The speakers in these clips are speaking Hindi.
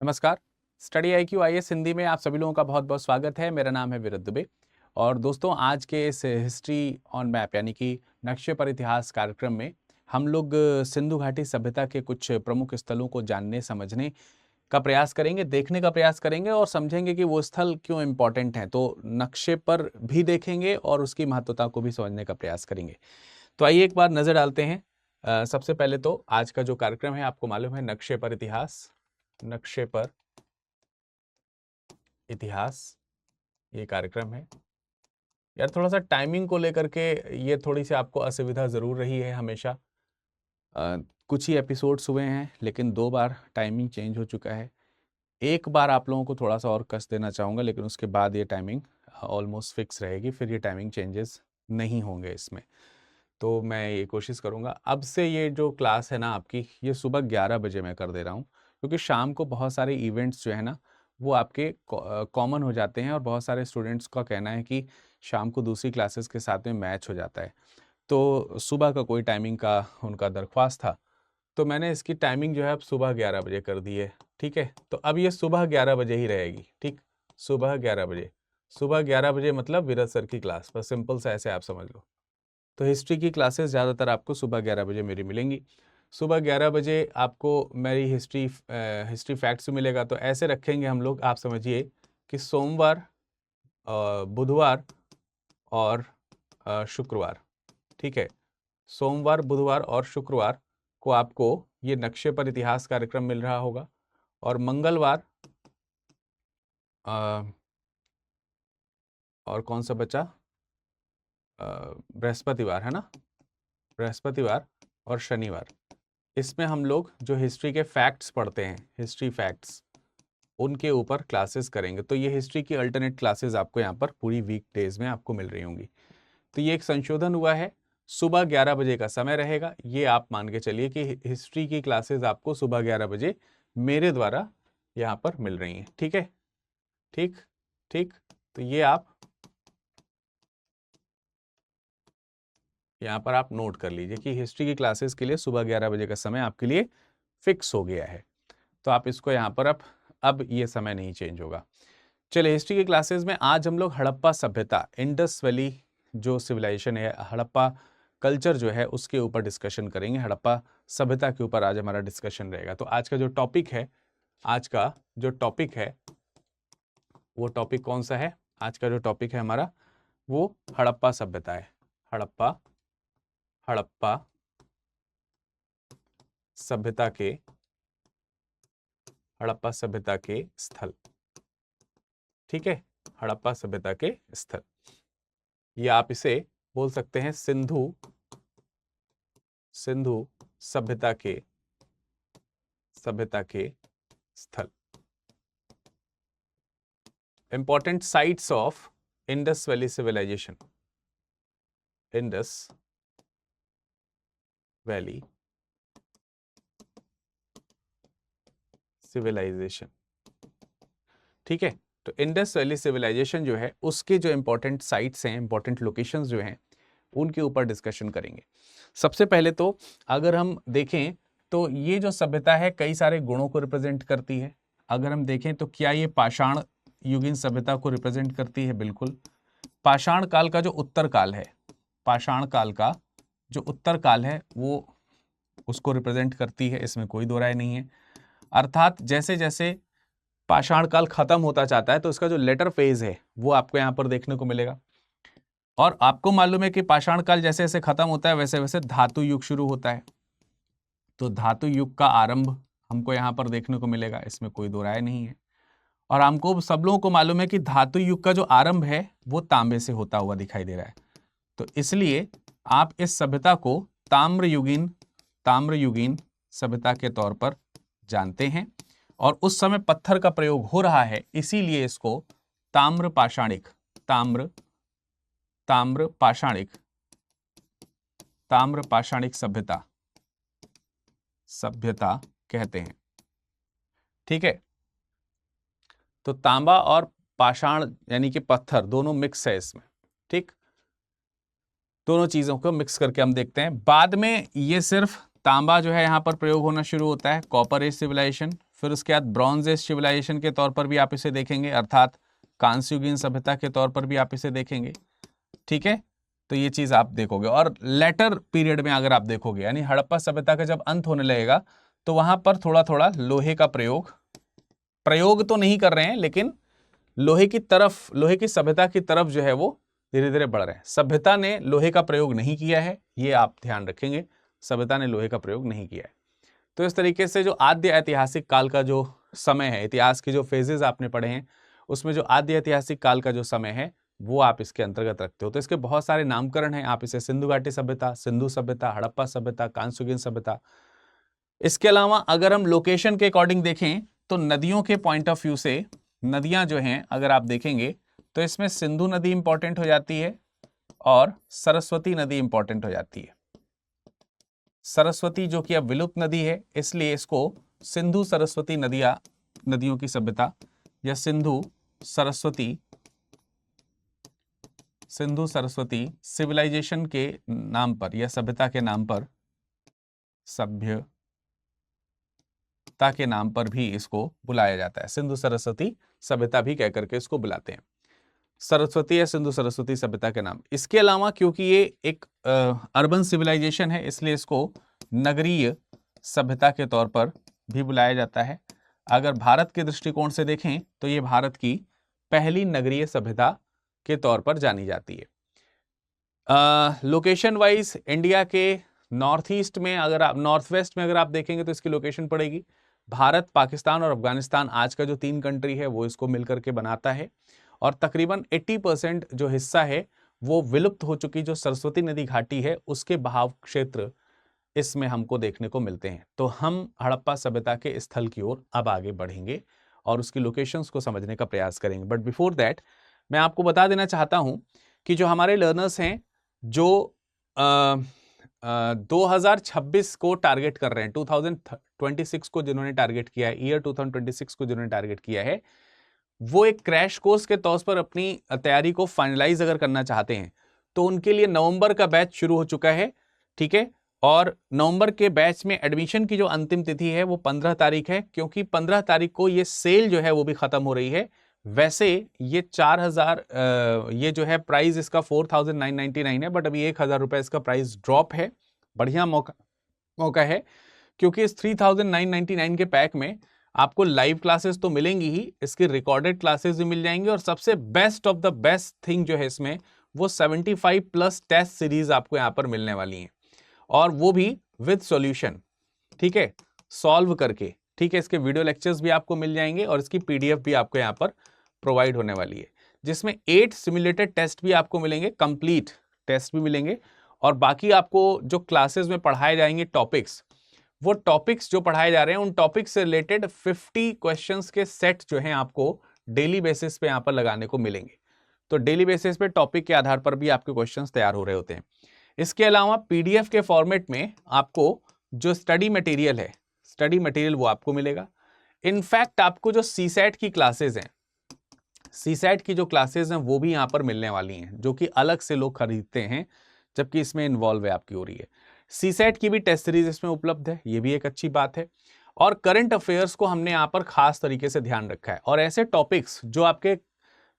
नमस्कार। स्टडी IQ IAS हिंदी में आप सभी लोगों का बहुत बहुत स्वागत है। मेरा नाम है विरत दुबे और दोस्तों आज के इस हिस्ट्री ऑन मैप यानी कि नक्शे पर इतिहास कार्यक्रम में हम लोग सिंधु घाटी सभ्यता के कुछ प्रमुख स्थलों को जानने समझने का प्रयास करेंगे, देखने का प्रयास करेंगे और समझेंगे कि वो स्थल क्यों इम्पोर्टेंट हैं। तो नक्शे पर भी देखेंगे और उसकी महत्वता को भी समझने का प्रयास करेंगे। तो आइए एक बार नजर डालते हैं। सबसे पहले तो आज का जो कार्यक्रम है आपको मालूम है नक्शे पर इतिहास। नक्शे पर इतिहास ये कार्यक्रम है। यार थोड़ा सा टाइमिंग को लेकर के ये थोड़ी सी आपको असुविधा ज़रूर रही है हमेशा। कुछ ही एपिसोड्स हुए हैं लेकिन 2 बार टाइमिंग चेंज हो चुका है। एक बार आप लोगों को थोड़ा सा और कस देना चाहूँगा लेकिन उसके बाद ये टाइमिंग ऑलमोस्ट फिक्स रहेगी, फिर ये टाइमिंग चेंजेस नहीं होंगे इसमें। तो मैं ये कोशिश करूँगा अब से ये जो क्लास है ना आपकी, ये सुबह 11 बजे मैं कर दे रहा हूँ क्योंकि शाम को बहुत सारे इवेंट्स जो है ना वो आपके कॉमन हो जाते हैं और बहुत सारे स्टूडेंट्स का कहना है कि शाम को दूसरी क्लासेस के साथ में मैच हो जाता है। तो सुबह का कोई टाइमिंग का उनका दरख्वास्त था, तो मैंने इसकी टाइमिंग जो है अब सुबह 11 बजे कर दी है। ठीक है, तो अब ये सुबह 11 बजे ही रहेगी। ठीक, सुबह 11 बजे। सुबह 11 बजे मतलब विरत सर की क्लास, बस सिंपल सा ऐसे आप समझ लो। तो हिस्ट्री की क्लासेस ज़्यादातर आपको सुबह 11 बजे मेरी मिलेंगी। सुबह 11 बजे आपको मेरी हिस्ट्री फैक्ट्स मिलेगा। तो ऐसे रखेंगे हम लोग, आप समझिए कि सोमवार, बुधवार और शुक्रवार। ठीक है, सोमवार, बुधवार और शुक्रवार को आपको ये नक्शे पर इतिहास कार्यक्रम मिल रहा होगा और मंगलवार और कौन सा बचा, बृहस्पतिवार है ना, बृहस्पतिवार और शनिवार, इसमें हम लोग जो हिस्ट्री के फैक्ट्स पढ़ते हैं, हिस्ट्री फैक्ट्स, उनके ऊपर क्लासेस करेंगे। तो ये हिस्ट्री की अल्टरनेट क्लासेस आपको यहाँ पर पूरी वीक डेज में आपको मिल रही होंगी। तो ये एक संशोधन हुआ है, सुबह 11 बजे का समय रहेगा। ये आप मान के चलिए कि हिस्ट्री की क्लासेस आपको सुबह 11 बजे मेरे द्वारा यहाँ पर मिल रही हैं। ठीक है, ठीक ठीक। तो ये आप यहाँ पर आप नोट कर लीजिए कि हिस्ट्री की क्लासेस के लिए सुबह 11 बजे का समय आपके लिए फिक्स हो गया है। तो आप इसको यहाँ पर अब ये समय नहीं चेंज होगा। चलिए, हिस्ट्री की क्लासेस में आज हम लोग हड़प्पा सभ्यता, इंडस वैली जो सिविलाइजेशन है, हड़प्पा कल्चर जो है उसके ऊपर डिस्कशन करेंगे। हड़प्पा सभ्यता के ऊपर आज हमारा डिस्कशन रहेगा। तो आज का जो टॉपिक है, आज का जो टॉपिक है वो टॉपिक कौन सा है? आज का जो टॉपिक है हमारा वो हड़प्पा सभ्यता है। हड़प्पा हड़प्पा सभ्यता के हड़प्पा सभ्यता के स्थल। ठीक है, हड़प्पा सभ्यता के स्थल, या आप इसे बोल सकते हैं सिंधु सिंधु सभ्यता के स्थल। Important sites of Indus valley civilization, Indus valley civilization. ठीक है, तो इंडस वैली सिविलाइजेशन जो है उसके जो इंपॉर्टेंट साइट्स हैं, इंपॉर्टेंट लोकेशंस जो हैं, उनके ऊपर डिस्कशन करेंगे। सबसे पहले तो अगर हम देखें तो ये जो सभ्यता है कई सारे गुणों को रिप्रेजेंट करती है। अगर हम देखें तो क्या ये पाषाण युगीन सभ्यता को रिप्रेजेंट करती है? बिल्कुल। पाषाण काल का जो उत्तर काल है, पाषाण काल का जो उत्तर काल है वो उसको रिप्रेजेंट करती है, इसमें कोई दो राय नहीं है। अर्थात जैसे जैसे पाषाण काल खत्म होता जाता है तो उसका जो लेटर फेज है वो आपको यहाँ पर देखने को मिलेगा। और आपको मालूम है कि पाषाण काल जैसे जैसे खत्म होता है वैसे वैसे धातु युग शुरू होता है। तो धातु युग का आरंभ हमको यहाँ पर देखने को मिलेगा, इसमें कोई दो राय नहीं है। और हमको सब लोगों को मालूम है कि धातु युग का जो आरंभ है वो तांबे से होता हुआ दिखाई दे रहा है। तो इसलिए आप इस सभ्यता को ताम्र युगीन सभ्यता के तौर पर जानते हैं। और उस समय पत्थर का प्रयोग हो रहा है, इसीलिए इसको ताम्र पाषाणिक सभ्यता कहते हैं। ठीक है, तो तांबा और पाषाण यानी कि पत्थर दोनों मिक्स है इसमें। ठीक, दोनों चीजों को मिक्स करके हम देखते हैं। बाद में ये सिर्फ तांबा जो है यहाँ पर प्रयोग होना शुरू होता है, कॉपर एज सिविलाइजेशन, फिर उसके बाद ब्रॉन्ज एज सिविलाइजेशन के तौर पर भी आप इसे देखेंगे, अर्थात कांस्युगीन सभ्यता के तौर पर भी आप इसे देखेंगे। ठीक है, तो ये चीज आप देखोगे। और लेटर पीरियड में अगर आप देखोगे, यानी हड़प्पा सभ्यता का जब अंत होने लगेगा, तो वहां पर थोड़ा थोड़ा लोहे का प्रयोग तो नहीं कर रहे हैं, लेकिन लोहे की तरफ, लोहे की सभ्यता की तरफ जो है वो धीरे धीरे बढ़ रहे हैं। सभ्यता ने लोहे का प्रयोग नहीं किया है, ये आप ध्यान रखेंगे, सभ्यता ने लोहे का प्रयोग नहीं किया है। तो इस तरीके से जो आद्य ऐतिहासिक काल का जो समय है, इतिहास के जो फेजेस आपने पढ़े हैं, उसमें जो आद्य ऐतिहासिक काल का जो समय है वो आप इसके अंतर्गत रखते हो। तो इसके बहुत सारे नामकरण हैं, आप इसे सिंधु घाटी सभ्यता, सिंधु सभ्यता, हड़प्पा सभ्यता, कांस्युगीन सभ्यता। इसके अलावा अगर हम लोकेशन के अकॉर्डिंग देखें तो नदियों के पॉइंट ऑफ व्यू से, नदियां जो हैं अगर आप देखेंगे तो इसमें सिंधु नदी इंपॉर्टेंट हो जाती है और सरस्वती नदी इंपॉर्टेंट हो जाती है। सरस्वती जो कि अब विलुप्त नदी है, इसलिए इसको सिंधु सरस्वती नदियों की सभ्यता या सिंधु सरस्वती सिविलाइजेशन के नाम पर या सभ्यता के नाम पर, सभ्यता के नाम पर भी इसको बुलाया जाता है। सिंधु सरस्वती सभ्यता भी कह करके इसको बुलाते हैं, सरस्वती या सिंधु सरस्वती सभ्यता के नाम। इसके अलावा क्योंकि ये एक अर्बन सिविलाइजेशन है, इसलिए इसको नगरीय सभ्यता के तौर पर भी बुलाया जाता है। अगर भारत के दृष्टिकोण से देखें तो ये भारत की पहली नगरीय सभ्यता के तौर पर जानी जाती है। लोकेशन वाइज इंडिया के नॉर्थ ईस्ट में, अगर आप नॉर्थ वेस्ट में अगर आप देखेंगे तो इसकी लोकेशन पड़ेगी भारत, पाकिस्तान और अफगानिस्तान। आज का जो 3 कंट्री है वो इसको मिलकर के बनाता है। और तकरीबन 80% जो हिस्सा है वो विलुप्त हो चुकी जो सरस्वती नदी घाटी है उसके बहाव क्षेत्र इसमें हमको देखने को मिलते हैं। तो हम हड़प्पा सभ्यता के स्थल की ओर अब आगे बढ़ेंगे और उसकी लोकेशंस को समझने का प्रयास करेंगे। बट बिफोर दैट मैं आपको बता देना चाहता हूं कि जो हमारे लर्नर्स हैं जो 2026 को टारगेट कर रहे हैं, 2026 को जिन्होंने टारगेट किया है, ईयर 2026 को जिन्होंने टारगेट किया है, वो एक क्रैश कोर्स के तौर पर अपनी तैयारी को फाइनलाइज अगर करना चाहते हैं तो उनके लिए नवंबर का बैच शुरू हो चुका है। ठीक है, और नवंबर के बैच में एडमिशन की जो अंतिम तिथि है वो 15 तारीख है, क्योंकि 15 तारीख को ये सेल जो है वो भी खत्म हो रही है। वैसे ये 4000 ये जो है प्राइस इसका 4999 है, बट अभी 1000 रुपए इसका प्राइस ड्रॉप है। बढ़िया मौका है, क्योंकि इस 3999 के पैक में आपको लाइव क्लासेस तो मिलेंगी ही, इसकी रिकॉर्डेड क्लासेस भी मिल जाएंगी, और सबसे best of the best thing जो है इसमें वो 75+ टेस्ट सीरीज आपको यहाँ पर मिलने वाली हैं, और वो भी विद सॉल्यूशन। ठीक है, सॉल्व करके। ठीक है, इसके वीडियो लेक्चर्स भी आपको मिल जाएंगे और इसकी पीडीएफ भी आपको यहाँ पर प्रोवाइड होने वाली है, जिसमें 8 सिमुलेटेड टेस्ट भी आपको मिलेंगे, कंप्लीट टेस्ट भी मिलेंगे, और बाकी आपको जो क्लासेस में पढ़ाए जाएंगे टॉपिक्स, वो टॉपिक्स जो पढ़ाए जा रहे हैं उन टॉपिक्स से रिलेटेड 50 क्वेश्चंस के सेट जो हैं आपको डेली बेसिस पे यहाँ पर लगाने को मिलेंगे। तो डेली बेसिस पे टॉपिक के आधार पर भी आपके क्वेश्चंस तैयार हो रहे होते हैं। इसके अलावा पीडीएफ के फॉर्मेट में आपको जो स्टडी मटेरियल है, स्टडी मटेरियल वो आपको मिलेगा। इनफैक्ट आपको जो सीसैट की क्लासेस हैं, सीसैट की जो क्लासेस हैं वो भी यहाँ पर मिलने वाली हैं, जो कि अलग से लोग खरीदते हैं, जबकि इसमें इन्वॉल्व है आपकी हो रही है। सीसैट की भी टेस्ट सीरीज इसमें उपलब्ध है, ये भी एक अच्छी बात है। और करंट अफेयर्स को हमने यहाँ पर खास तरीके से ध्यान रखा है, और ऐसे टॉपिक्स जो आपके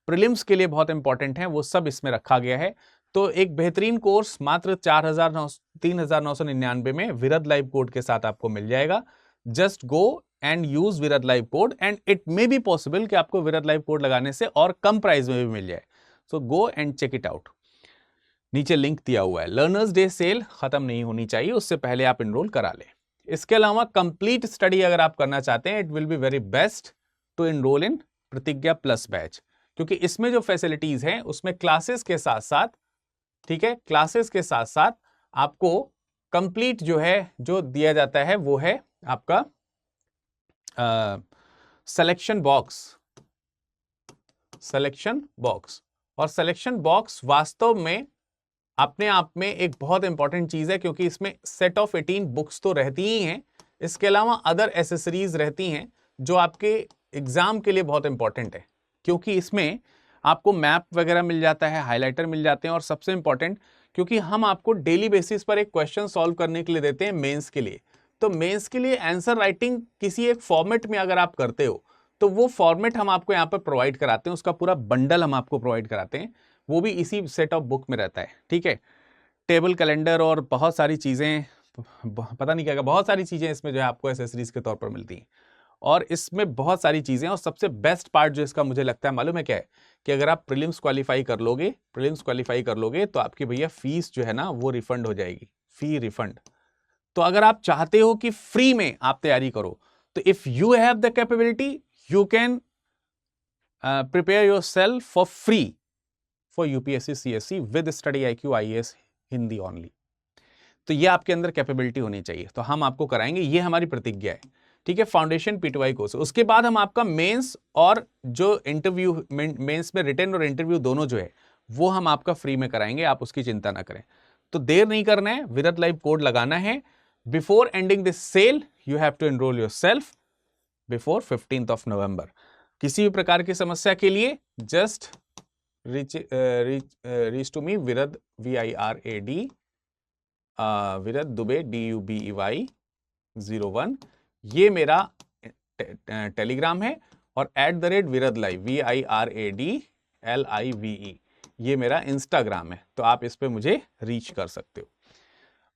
प्रीलिम्स के लिए बहुत इंपॉर्टेंट हैं वो सब इसमें रखा गया है। तो एक बेहतरीन कोर्स मात्र 3999 में विरद लाइव कोड के साथ आपको मिल जाएगा। Just go and use Virad live code, and it may be possible कि आपको विरद लाइव कोड लगाने से और कम प्राइस में भी मिल जाए। So go and check it out, नीचे लिंक दिया हुआ है। लर्नर्स डे सेल खत्म नहीं होनी चाहिए, उससे पहले आप इनरोल करा लें। इसके अलावा कंप्लीट स्टडी अगर आप करना चाहते हैं, it will be very best to enroll in Pratigya plus batch, क्योंकि इसमें जो फैसिलिटीज हैं उसमें क्लासेस के साथ साथ, ठीक है, क्लासेस के साथ साथ आपको कंप्लीट जो है जो दिया जाता है वो है आपका सिलेक्शन बॉक्स। और सिलेक्शन बॉक्स वास्तव में अपने आप में एक बहुत इंपॉर्टेंट चीज है, क्योंकि इसमें सेट ऑफ 18 बुक्स तो रहती ही हैं, इसके अलावा अदर एसेसरीज रहती हैं जो आपके एग्जाम के लिए बहुत इंपॉर्टेंट है, क्योंकि इसमें आपको मैप वगैरह मिल जाता है, हाइलाइटर मिल जाते हैं, और सबसे इंपॉर्टेंट क्योंकि हम आपको डेली बेसिस पर एक क्वेश्चन सॉल्व करने के लिए देते हैं मेंस के लिए, तो मेंस के लिए आंसर राइटिंग किसी एक फॉर्मेट में अगर आप करते हो तो वो फॉर्मेट हम आपको यहाँ पर प्रोवाइड कराते हैं, उसका पूरा बंडल हम आपको प्रोवाइड कराते हैं, वो भी इसी सेट ऑफ बुक में रहता है। ठीक है, टेबल कैलेंडर और बहुत सारी चीज़ें, पता नहीं क्या बहुत सारी चीज़ें इसमें जो है आपको एसेसरीज के तौर पर मिलती हैं, और इसमें बहुत सारी चीज़ें। और सबसे बेस्ट पार्ट जो इसका मुझे लगता है मालूम है क्या है, कि अगर आप प्रीलिम्स क्वालिफाई कर लोगे तो आपकी भैया फीस जो है ना वो रिफंड हो जाएगी, फी रिफंड। तो अगर आप चाहते हो कि फ्री में आप तैयारी करो, तो if you have the capability you can prepare your self for free for UPSC CSC with study IQ IAS Hindi only. तो ये आपके अंदर कैपेबिलिटी होनी चाहिए, तो हम आपको कराएंगे, ये हमारी प्रतिज्ञा है। ठीक है, फाउंडेशन P2I कोर्स। उसके बाद हम आपका मेंस और जो इंटरव्यू, मेंस में रिटन और इंटरव्यू दोनों जो है वो हम आपका फ्री में कराएंगे, आप उसकी चिंता ना करें। तो देर नहीं करना है, विरत लाइव कोड लगाना है। Before ending this sale you have to enroll yourself before 15th November। किसी भी प्रकार की समस्या के लिए just reach to me Virad VIRAD Virad Dubey DUBEY 01, ये मेरा टेलीग्राम है, और @विरद लाइव VIRADLIVE ये मेरा इंस्टाग्राम है। तो आप इस पे मुझे रीच कर सकते हो।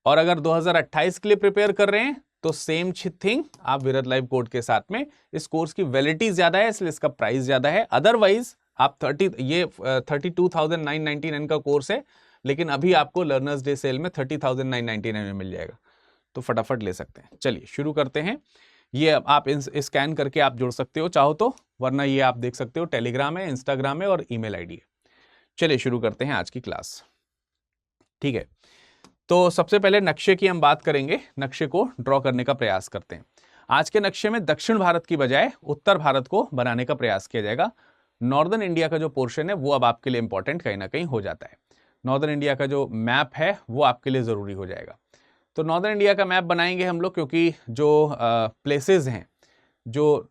और अगर 2028 के लिए प्रिपेयर कर रहे हैं तो सेम थिंग, आप विरद लाइव कोड के साथ में, इस कोर्स की वैलिडिटी ज्यादा है इसलिए इसका प्राइस ज्यादा है। अदरवाइज आप 32,999 का कोर्स है, लेकिन अभी आपको लर्नर्स डे सेल में 30,999 में मिल जाएगा, तो फटाफट ले सकते हैं। चलिए शुरू करते हैं। ये आप स्कैन करके आप जोड़ सकते हो चाहो तो, वरना ये आप देख सकते हो टेलीग्राम है, इंस्टाग्राम है और ईमेल आईडी है। चलिए शुरू करते हैं आज की क्लास। ठीक है, तो सबसे पहले नक्शे की हम बात करेंगे, नक्शे को ड्रॉ करने का प्रयास करते हैं। आज के नक्शे में दक्षिण भारत की बजाय उत्तर भारत को बनाने का प्रयास किया जाएगा। नॉर्दर्न इंडिया का जो पोर्शन है वो अब आपके लिए इंपॉर्टेंट कहीं ना कहीं हो जाता है। नॉर्दर्न इंडिया का जो मैप है वो आपके लिए जरूरी हो जाएगा। तो नॉर्दर्न इंडिया का मैप बनाएंगे हम लोग, क्योंकि जो प्लेसेस हैं, जो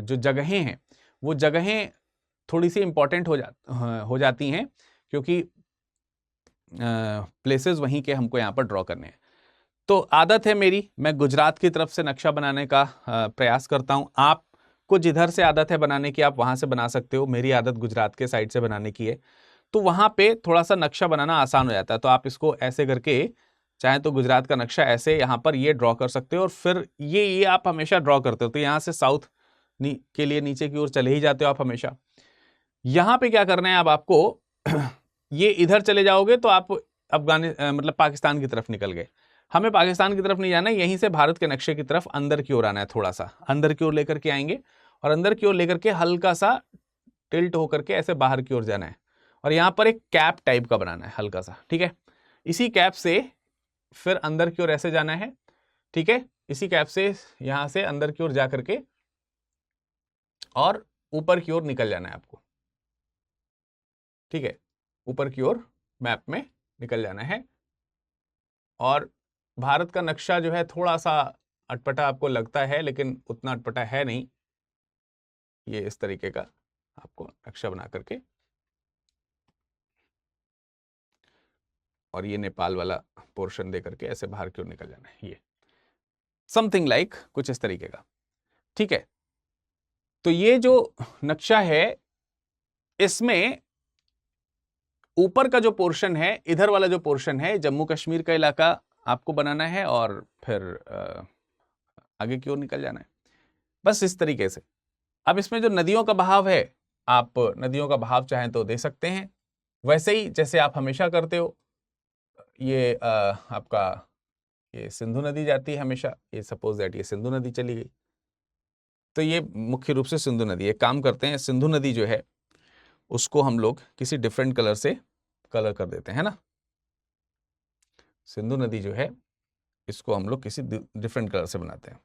जगहें हैं, वो जगहें थोड़ी सी इंपॉर्टेंट हो जाती हैं, क्योंकि प्लेसेस वहीं के हमको यहाँ पर ड्रॉ करने हैं। तो आदत है मेरी, मैं गुजरात की तरफ से नक्शा बनाने का प्रयास करता हूँ। आपको जिधर से आदत है बनाने की आप वहाँ से बना सकते हो। मेरी आदत गुजरात के साइड से बनाने की है, तो वहाँ पे थोड़ा सा नक्शा बनाना आसान हो जाता है। तो आप इसको ऐसे करके, चाहे तो गुजरात का नक्शा ऐसे यहाँ पर ये ड्रॉ कर सकते हो, और फिर ये आप हमेशा ड्रॉ करते हो, तो यहाँ से साउथ के लिए नीचे की ओर चले ही जाते हो आप हमेशा। यहाँ पे क्या करना है अब आपको, ये इधर चले जाओगे तो आप मतलब पाकिस्तान की तरफ निकल गए। हमें पाकिस्तान की तरफ नहीं जाना है, यहीं से भारत के नक्शे की तरफ अंदर की ओर आना है, थोड़ा सा अंदर की ओर लेकर के आएंगे, और अंदर की ओर लेकर के हल्का सा टिल्ट होकर के ऐसे बाहर की ओर जाना है, और यहाँ पर एक कैप टाइप का बनाना है हल्का सा। ठीक है, इसी कैप से फिर अंदर की ओर ऐसे जाना है। ठीक है, इसी कैप से यहां से अंदर की ओर जा करके और ऊपर की ओर निकल जाना है आपको। ठीक है, ऊपर की ओर मैप में निकल जाना है। और भारत का नक्शा जो है थोड़ा सा अटपटा आपको लगता है, लेकिन उतना अटपटा है नहीं। ये इस तरीके का आपको नक्शा बना करके, और ये नेपाल वाला पोर्शन दे करके ऐसे बाहर की ओर निकल जाना है, ये समथिंग लाइक कुछ इस तरीके का। ठीक है, तो ये जो नक्शा है इसमें ऊपर का जो पोर्शन है, इधर वाला जो पोर्शन है, जम्मू कश्मीर का इलाका आपको बनाना है, और फिर आगे की ओर निकल जाना है, बस इस तरीके से। अब इसमें जो नदियों का बहाव है, आप नदियों का बहाव चाहें तो दे सकते हैं, वैसे ही जैसे आप हमेशा करते हो। ये आपका ये सिंधु नदी जाती है हमेशा, ये सपोज दैट ये सिंधु नदी चली गई, तो ये मुख्य रूप से सिंधु नदी। एक काम करते हैं, सिंधु नदी जो है उसको हम लोग किसी डिफरेंट कलर से कलर कर देते हैं ना। सिंधु नदी जो है इसको हम लोग किसी डिफरेंट कलर से बनाते हैं,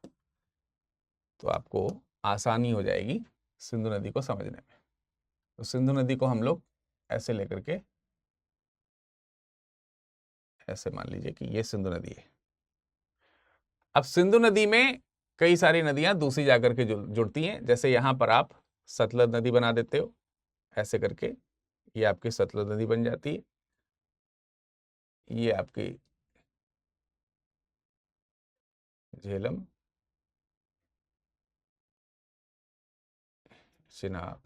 तो आपको आसानी हो जाएगी सिंधु नदी को समझने में। तो सिंधु नदी को हम लोग ऐसे लेकर के, ऐसे मान लीजिए कि ये सिंधु नदी है। अब सिंधु नदी में कई सारी नदियां दूसरी जाकर के जुड़ती हैं, जैसे यहां पर आप सतलज नदी बना देते हो ऐसे करके, ये आपकी सतलज नदी बन जाती है। ये आपकी झेलम, चिनाब,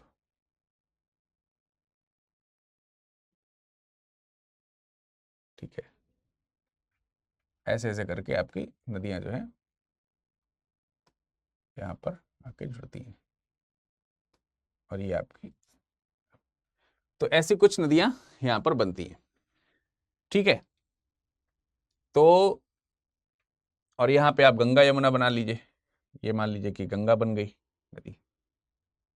ठीक है। ऐसे ऐसे करके आपकी नदियां जो है यहाँ पर आके जुड़ती हैं, और ये आपकी, तो ऐसी कुछ नदियां यहाँ पर बनती हैं, ठीक है। तो और यहाँ पे आप गंगा यमुना बना लीजिए, ये मान लीजिए कि गंगा बन गई नदी,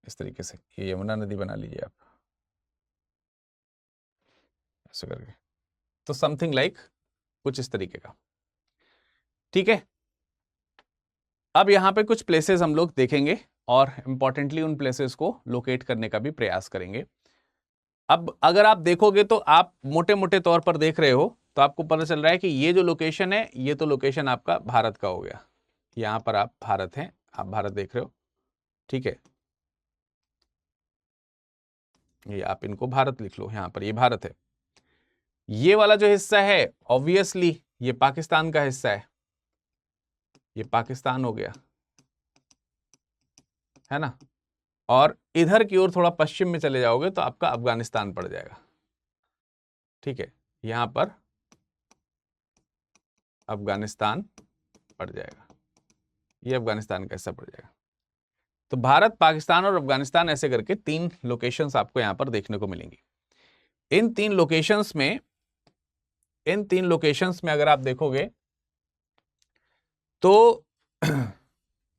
इस तरीके से ये यमुना नदी बना लीजिए आप, ऐसे करके। तो समथिंग लाइक कुछ इस तरीके का, ठीक है। अब यहाँ पे कुछ प्लेसेस हम लोग देखेंगे और इंपॉर्टेंटली उन प्लेसेस को लोकेट करने का भी प्रयास करेंगे। अब अगर आप देखोगे तो आप मोटे मोटे तौर पर देख रहे हो तो आपको पता चल रहा है कि ये जो लोकेशन है, ये तो लोकेशन आपका भारत का हो गया। यहां पर आप भारत हैं, आप भारत देख रहे हो, ठीक है। ये आप इनको भारत लिख लो, यहां पर ये भारत है। ये वाला जो हिस्सा है ऑब्वियसली ये पाकिस्तान का हिस्सा है, ये पाकिस्तान हो गया, है ना। और इधर की ओर थोड़ा पश्चिम में चले जाओगे तो आपका अफगानिस्तान पड़ जाएगा, ठीक है। यहां पर अफगानिस्तान पड़ जाएगा, ये अफगानिस्तान का हिस्सा पड़ जाएगा। तो भारत, पाकिस्तान और अफगानिस्तान ऐसे करके 3 लोकेशंस आपको यहां पर देखने को मिलेंगी। इन 3 लोकेशंस में अगर आप देखोगे तो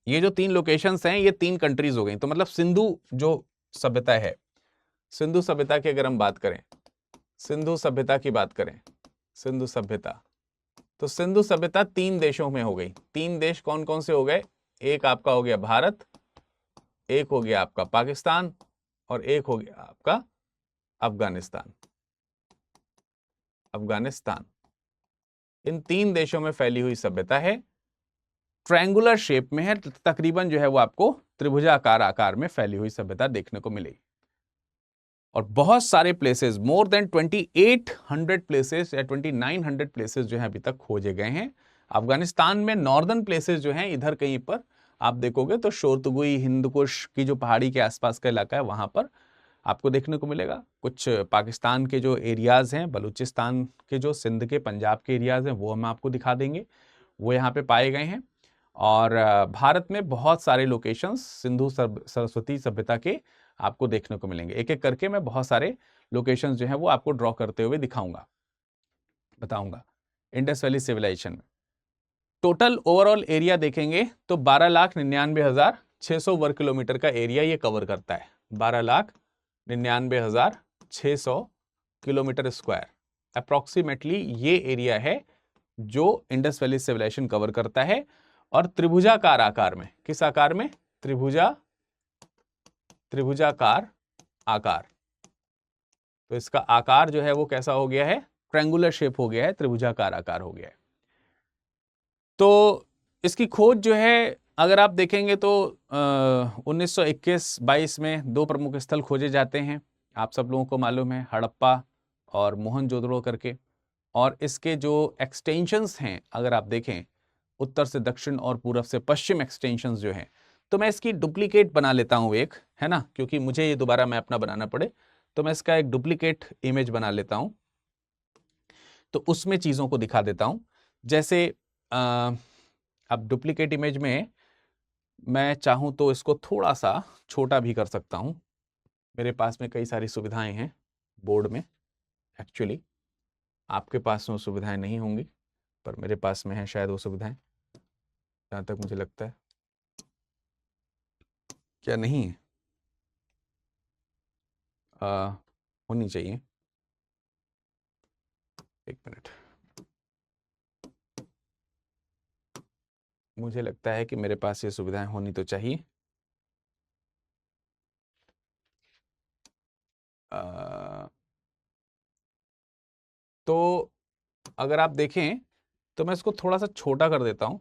ये जो 3 लोकेशंस हैं, ये 3 कंट्रीज हो गई। तो मतलब सिंधु जो सभ्यता है, सिंधु सभ्यता की अगर हम बात करें, सिंधु सभ्यता की बात करें, सिंधु सभ्यता, तो सिंधु सभ्यता 3 देशों में हो गई। 3 देश कौन कौन से हो गए? एक आपका हो गया भारत, एक हो गया आपका पाकिस्तान, और एक हो गया आपका अफगानिस्तान। अफगानिस्तान, इन 3 देशों में फैली हुई सभ्यता है, ट्रायंगुलर शेप में है, तकरीबन जो है वो आपको त्रिभुजाकार आकार में फैली हुई सभ्यता देखने को मिलेगी। और बहुत सारे प्लेसेस, मोर देन 2800 प्लेसेस या 2900 प्लेसेस जो है अभी तक खोजे गए हैं। अफगानिस्तान में नॉर्दर्न प्लेसेस जो हैं, इधर कहीं पर आप देखोगे तो शोरतुगुई, हिंदकुश की जो पहाड़ी के आसपास का इलाका है, वहां पर आपको देखने को मिलेगा। कुछ पाकिस्तान के जो एरियाज हैं, बलूचिस्तान के जो सिंध के, पंजाब के एरियाज हैं, वो हम आपको दिखा देंगे, वो यहाँ पे पाए गए हैं। और भारत में बहुत सारे लोकेशंस सिंधु सरस्वती सभ्यता के आपको देखने को मिलेंगे। एक एक करके मैं बहुत सारे लोकेशंस जो हैं वो आपको ड्रॉ करते हुए दिखाऊंगा, बताऊंगा। इंडस वैली सिविलाइजेशन में टोटल ओवरऑल एरिया देखेंगे तो 12,99,600 वर्ग किलोमीटर का एरिया ये कवर करता है। 12,99,600 किलोमीटर स्क्वायर अप्रोक्सीमेटली ये एरिया है जो इंडस वैली सिविलाइजेशन कवर करता है। और त्रिभुजाकार आकार में, किस आकार में? त्रिभुजाकार आकार। तो इसका आकार जो है वो कैसा हो गया है? ट्रायंगुलर शेप हो गया है, त्रिभुजाकार आकार हो गया है। तो इसकी खोज जो है अगर आप देखेंगे तो 1921-22 में 2 प्रमुख स्थल खोजे जाते हैं, आप सब लोगों को मालूम है, हड़प्पा और मोहनजोदड़ो करके। और इसके जो एक्सटेंशंस हैं अगर आप देखें, उत्तर से दक्षिण और पूर्व से पश्चिम एक्सटेंशंस जो हैं, तो मैं इसकी डुप्लीकेट बना लेता हूं एक, है ना, क्योंकि मुझे ये दोबारा मैं अपना बनाना पड़े, तो मैं इसका एक डुप्लीकेट इमेज बना लेता हूं, तो उसमें चीजों को दिखा देता हूं। जैसे अब डुप्लीकेट इमेज में मैं चाहूं तो इसको थोड़ा सा छोटा भी कर सकता हूं। मेरे पास में कई सारी सुविधाएं हैं बोर्ड में, एक्चुअली आपके पास में वो सुविधाएं नहीं होंगी, पर मेरे पास में है शायद वो सुविधाएं, जहां तक मुझे लगता है। क्या नहीं है? होनी चाहिए। एक मिनट, मुझे लगता है कि मेरे पास ये सुविधाएं होनी तो चाहिए। तो अगर आप देखें तो मैं इसको थोड़ा सा छोटा कर देता हूं,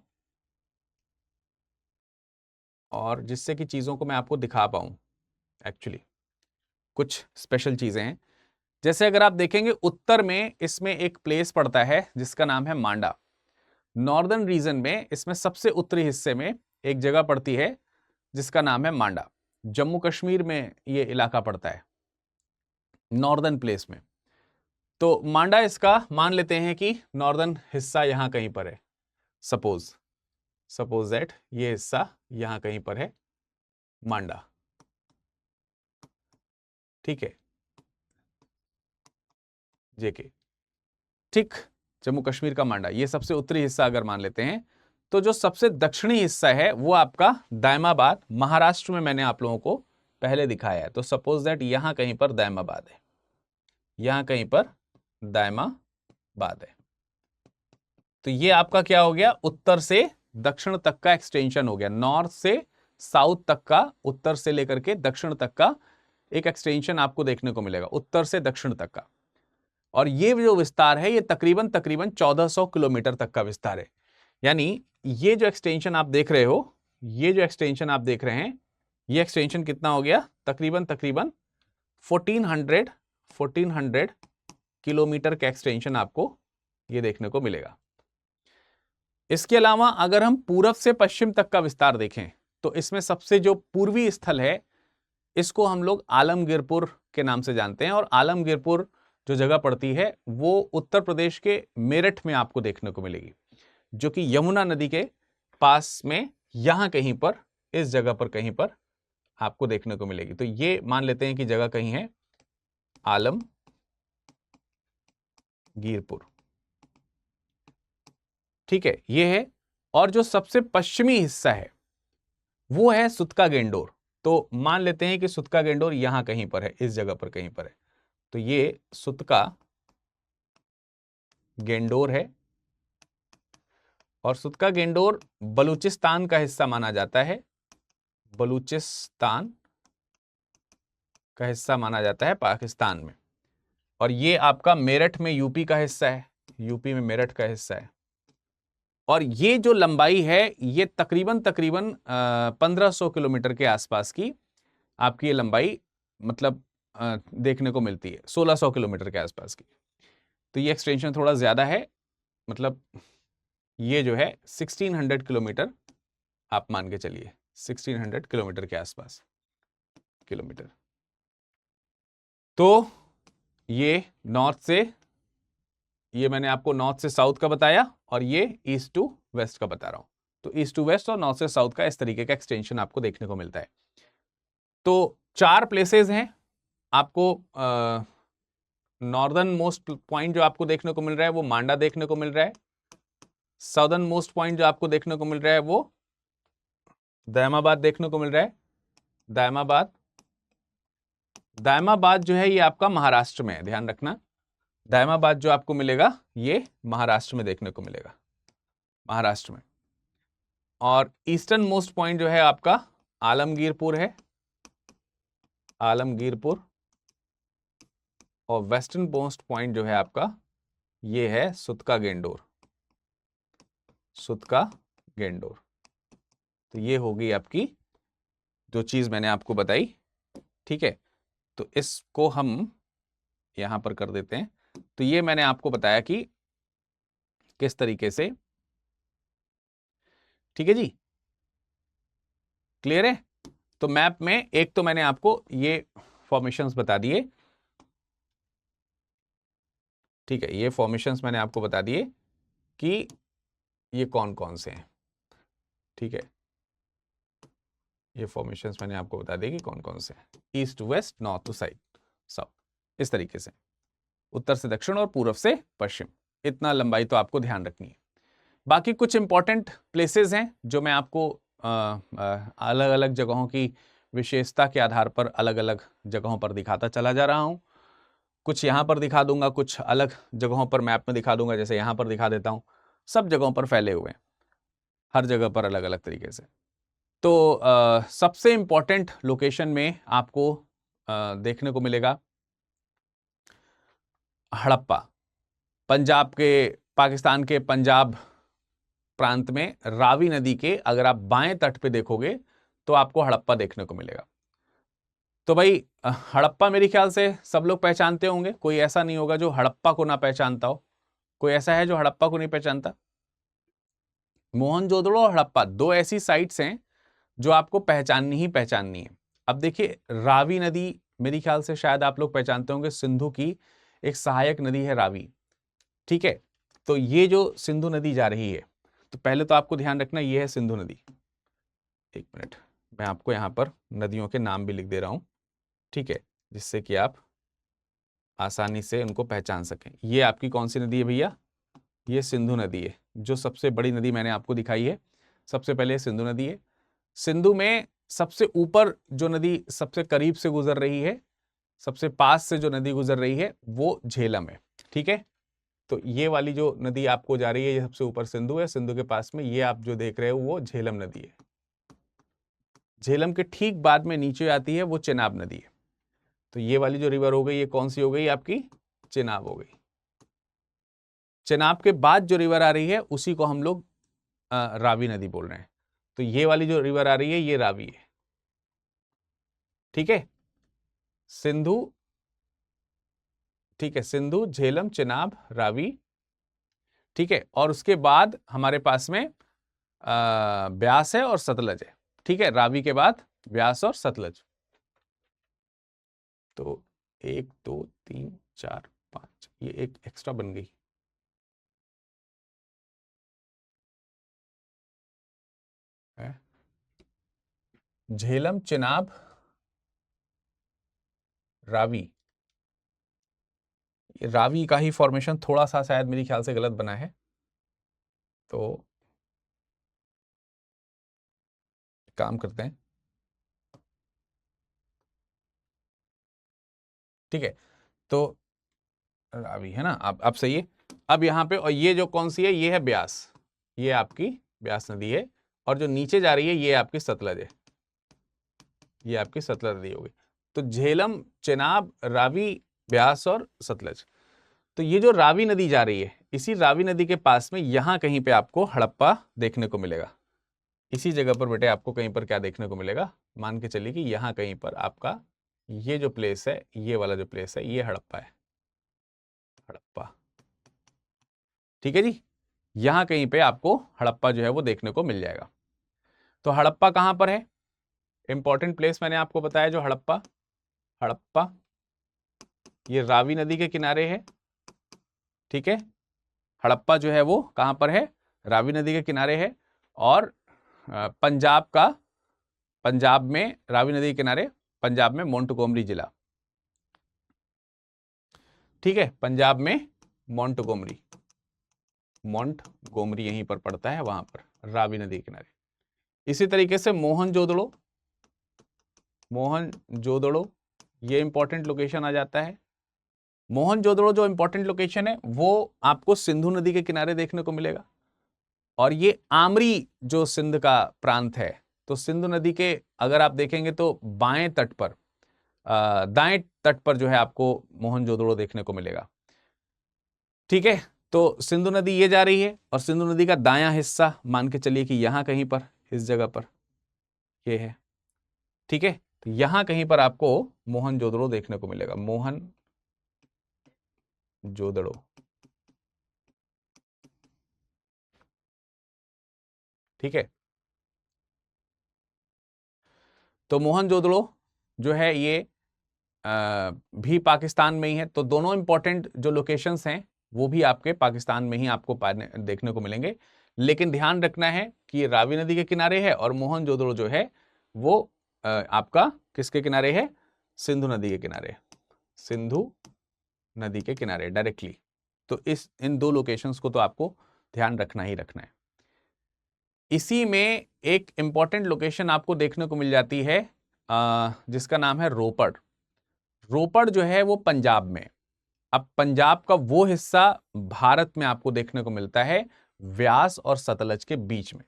और जिससे कि चीज़ों को मैं आपको दिखा पाऊं। एक्चुअली कुछ स्पेशल चीज़ें हैं, जैसे अगर आप देखेंगे उत्तर में इसमें एक प्लेस पड़ता है जिसका नाम है मांडा। नॉर्दर्न रीजन में इसमें सबसे उत्तरी हिस्से में एक जगह पड़ती है जिसका नाम है मांडा। जम्मू कश्मीर में ये इलाका पड़ता है, नॉर्दर्न प्लेस में। तो मांडा इसका मान लेते हैं कि नॉर्दर्न हिस्सा यहां कहीं पर है। सपोज दैट ये हिस्सा यहां कहीं पर है, मांडा, ठीक है, जेके, ठीक, जम्मू कश्मीर का मांडा, ये सबसे उत्तरी हिस्सा अगर मान लेते हैं, तो जो सबसे दक्षिणी हिस्सा है वो आपका दायमाबाद, महाराष्ट्र में मैंने आप लोगों को पहले दिखाया है। तो सपोज दैट यहां कहीं पर दायमाबाद है, यहां कहीं पर दायमाबाद है। तो ये आपका क्या हो गया, उत्तर से दक्षिण तक का एक्सटेंशन हो गया, नॉर्थ से साउथ तक का, उत्तर से लेकर के दक्षिण तक का एक एक्सटेंशन आपको देखने को मिलेगा, उत्तर से दक्षिण तक का। और ये जो विस्तार है ये तकरीबन 1400 किलोमीटर तक का विस्तार है। यानी ये जो एक्सटेंशन आप देख रहे हो, ये जो एक्सटेंशन आप देख रहे हैं, ये एक्सटेंशन कितना हो गया, तकरीबन 1400 किलोमीटर का एक्सटेंशन आपको ये देखने को मिलेगा। इसके अलावा अगर हम पूरब से पश्चिम तक का विस्तार देखें तो इसमें सबसे जो पूर्वी स्थल है इसको हम लोग आलमगीरपुर के नाम से जानते हैं। और आलमगीरपुर जो जगह पड़ती है वो उत्तर प्रदेश के मेरठ में आपको देखने को मिलेगी, जो कि यमुना नदी के पास में यहां कहीं पर, इस जगह पर कहीं पर आपको देखने को मिलेगी। तो ये मान लेते हैं कि जगह कहीं है आलमगीरपुर, ठीक है, ये है। और जो सबसे पश्चिमी हिस्सा है वो है सुतका गेंडोर। तो मान लेते हैं कि सुतका गेंडोर यहां कहीं पर है, इस जगह पर कहीं पर है। तो ये सुतका गेंडोर है। और सुतका गेंडोर बलूचिस्तान का हिस्सा माना जाता है, बलूचिस्तान का हिस्सा माना जाता है पाकिस्तान में। और ये आपका मेरठ में यूपी का हिस्सा है, यूपी में मेरठ का हिस्सा है। और ये जो लंबाई है ये तकरीबन 1500 किलोमीटर के आसपास की आपकी ये लंबाई मतलब देखने को मिलती है, 1600 किलोमीटर के आसपास की। तो ये एक्सटेंशन थोड़ा ज्यादा है, मतलब ये जो है 1600 किलोमीटर आप मान के चलिए, 1600 किलोमीटर के आसपास किलोमीटर। तो ये नॉर्थ से, ये मैंने आपको नॉर्थ से साउथ का बताया और ये ईस्ट टू वेस्ट का बता रहा हूं। तो ईस्ट टू वेस्ट और नॉर्थ से साउथ का इस तरीके का एक्सटेंशन आपको देखने को मिलता है। तो 4 प्लेसेस हैं आपको। नॉर्दर्न मोस्ट पॉइंट जो आपको देखने को मिल रहा है वो मांडा देखने को मिल रहा है। साउदर्न मोस्ट पॉइंट जो आपको देखने को मिल रहा है वो दायमाबाद देखने को मिल रहा है। दायमाबाद, दायमाबाद जो है ये आपका महाराष्ट्र में है, ध्यान रखना। दायमाबाद जो आपको मिलेगा ये महाराष्ट्र में देखने को मिलेगा, महाराष्ट्र में। और ईस्टर्न मोस्ट पॉइंट जो है आपका आलमगीरपुर है, आलमगीरपुर। और वेस्टर्न मोस्ट पॉइंट जो है आपका ये है सुतका गेंडोर, सुतका गेंडोर। तो ये होगी आपकी जो चीज मैंने आपको बताई, ठीक है। तो इसको हम यहां पर कर देते हैं। तो ये मैंने आपको बताया कि किस तरीके से, ठीक है जी, क्लियर है। तो मैप में एक तो मैंने आपको ये फॉर्मेशंस बता दिए, ठीक है, ये फॉर्मेशंस मैंने आपको बता दिए कि ये कौन कौन से हैं, ठीक है। ये फॉर्मेशंस मैंने आपको बता दिए कि कौन कौन से हैं, east west, north to south, इस तरीके से, उत्तर से दक्षिण और पूर्व से पश्चिम। इतना लंबाई तो आपको ध्यान रखनी है। बाकी कुछ इंपॉर्टेंट प्लेसेस हैं जो मैं आपको अलग अलग जगहों की विशेषता के आधार पर अलग अलग जगहों पर दिखाता चला जा रहा हूं। कुछ यहां पर दिखा दूंगा, कुछ अलग जगहों पर मैप में दिखा दूंगा, जैसे यहां पर दिखा देता हूं। सब जगहों पर फैले हुए हैं, हर जगह पर अलग अलग तरीके से। तो सबसे इंपॉर्टेंट लोकेशन में आपको देखने को मिलेगा हड़प्पा, पंजाब के, पाकिस्तान के पंजाब प्रांत में रावी नदी के अगर आप बाएं तट पे देखोगे तो आपको हड़प्पा देखने को मिलेगा। तो भाई हड़प्पा मेरे ख्याल से सब लोग पहचानते होंगे, कोई ऐसा नहीं होगा जो हड़प्पा को ना पहचानता हो। कोई ऐसा है जो हड़प्पा को नहीं पहचानता? मोहनजोदड़ो और हड़प्पा दो ऐसी साइट्स हैं जो आपको पहचाननी ही पहचाननी है। अब देखिए, रावी नदी मेरे ख्याल से शायद आप लोग पहचानते होंगे, सिंधु की एक सहायक नदी है रावी। ठीक है, तो ये जो सिंधु नदी जा रही है, तो पहले तो आपको ध्यान रखना ये है सिंधु नदी। एक मिनट, मैं आपको यहां पर नदियों के नाम भी लिख दे रहा हूं, ठीक है, जिससे कि आप आसानी से उनको पहचान सकें। ये आपकी कौन सी नदी है भैया? ये सिंधु नदी है, जो सबसे बड़ी नदी मैंने आपको दिखाई है। सबसे पहले सिंधु नदी है। सिंधु में सबसे ऊपर जो नदी सबसे करीब से गुजर रही है, सबसे पास से जो नदी गुजर रही है, वो झेलम है। ठीक है, तो ये वाली जो नदी आपको जा रही है, ये सबसे ऊपर सिंधु है। सिंधु के पास में ये आप जो देख रहे हो वो झेलम नदी है। झेलम के ठीक बाद में नीचे आती है वो चेनाब नदी है। तो ये वाली जो रिवर हो गई, ये कौन सी हो गई आपकी? चेनाब हो गई। चेनाब के बाद जो रिवर आ रही है उसी को हम लोग रावी नदी बोल रहे हैं। तो ये वाली जो रिवर आ रही है ये रावी है। ठीक है, सिंधु, ठीक है, सिंधु, झेलम, चेनाब, रावी। ठीक है, और उसके बाद हमारे पास में ब्यास है और सतलज है। ठीक है, रावी के बाद ब्यास और सतलज। तो 1 2 3 4 5, ये एक एक्स्ट्रा बन गई। झेलम, चेनाब, रावी। रावी का ही फॉर्मेशन थोड़ा सा शायद मेरे ख्याल से गलत बना है, तो काम करते हैं। ठीक है, तो रावी है ना, अब सही है। अब यहाँ पे, और ये जो कौन सी है, ये है ब्यास। ये आपकी ब्यास नदी है, और जो नीचे जा रही है ये आपकी सतलज है। ये आपकी सतलज नदी होगी। तो झेलम, चेनाब, रावी, ब्यास और सतलज। तो ये जो रावी नदी जा रही है, इसी रावी नदी के पास में यहां कहीं पे आपको हड़प्पा देखने को मिलेगा। इसी जगह पर बेटे आपको कहीं पर क्या देखने को मिलेगा? मान के चलिए कि यहां कहीं पर आपका ये जो प्लेस है, ये वाला जो प्लेस है, ये हड़प्पा है। हड़प्पा, ठीक है जी, यहां कहीं पे आपको हड़प्पा जो है वो देखने को मिल जाएगा। तो हड़प्पा कहां पर है? इंपॉर्टेंट प्लेस मैंने आपको बताया जो हड़प्पा। हड़प्पा ये रावी नदी के किनारे है। ठीक है, हड़प्पा जो है वो कहां पर है? रावी नदी के किनारे है। और पंजाब का, पंजाब में रावी नदी के किनारे, पंजाब में मोंटगोमरी जिला। ठीक है, पंजाब में मोंटगोमरी, मोंटगोमरी यहीं पर पड़ता है, वहां पर रावी नदी के किनारे। इसी तरीके से मोहनजोदड़ो, मोहनजोदड़ो ये इंपॉर्टेंट लोकेशन आ जाता है। मोहनजोदड़ो जो इंपॉर्टेंट लोकेशन है वो आपको सिंधु नदी के किनारे देखने को मिलेगा। और ये आमरी जो सिंध का प्रांत है, तो सिंधु नदी के अगर आप देखेंगे तो बाएं तट पर, दाएं तट पर जो है आपको मोहनजोदड़ो देखने को मिलेगा। ठीक है, तो सिंधु नदी ये जा रही है, और सिंधु नदी का दायां हिस्सा मान के चलिए कि यहां कहीं पर, इस जगह पर ये है। ठीक है, तो यहां कहीं पर आपको मोहनजोदड़ो देखने को मिलेगा। मोहनजोदड़ो, ठीक है। तो मोहनजोदड़ो जो है ये भी पाकिस्तान में ही है। तो दोनों इंपॉर्टेंट जो लोकेशंस हैं वो भी आपके पाकिस्तान में ही आपको देखने को मिलेंगे। लेकिन ध्यान रखना है कि ये रावी नदी के किनारे है, और मोहनजोदड़ो जो है वो आपका किसके किनारे है? सिंधु नदी के किनारे, सिंधु नदी के किनारे डायरेक्टली। तो इन दो लोकेशंस को तो आपको ध्यान रखना ही रखना है। इसी में एक इंपॉर्टेंट लोकेशन आपको देखने को मिल जाती है जिसका नाम है रोपड़। रोपड़ जो है वो पंजाब में। अब पंजाब का वो हिस्सा भारत में आपको देखने को मिलता है व्यास और सतलज के बीच में।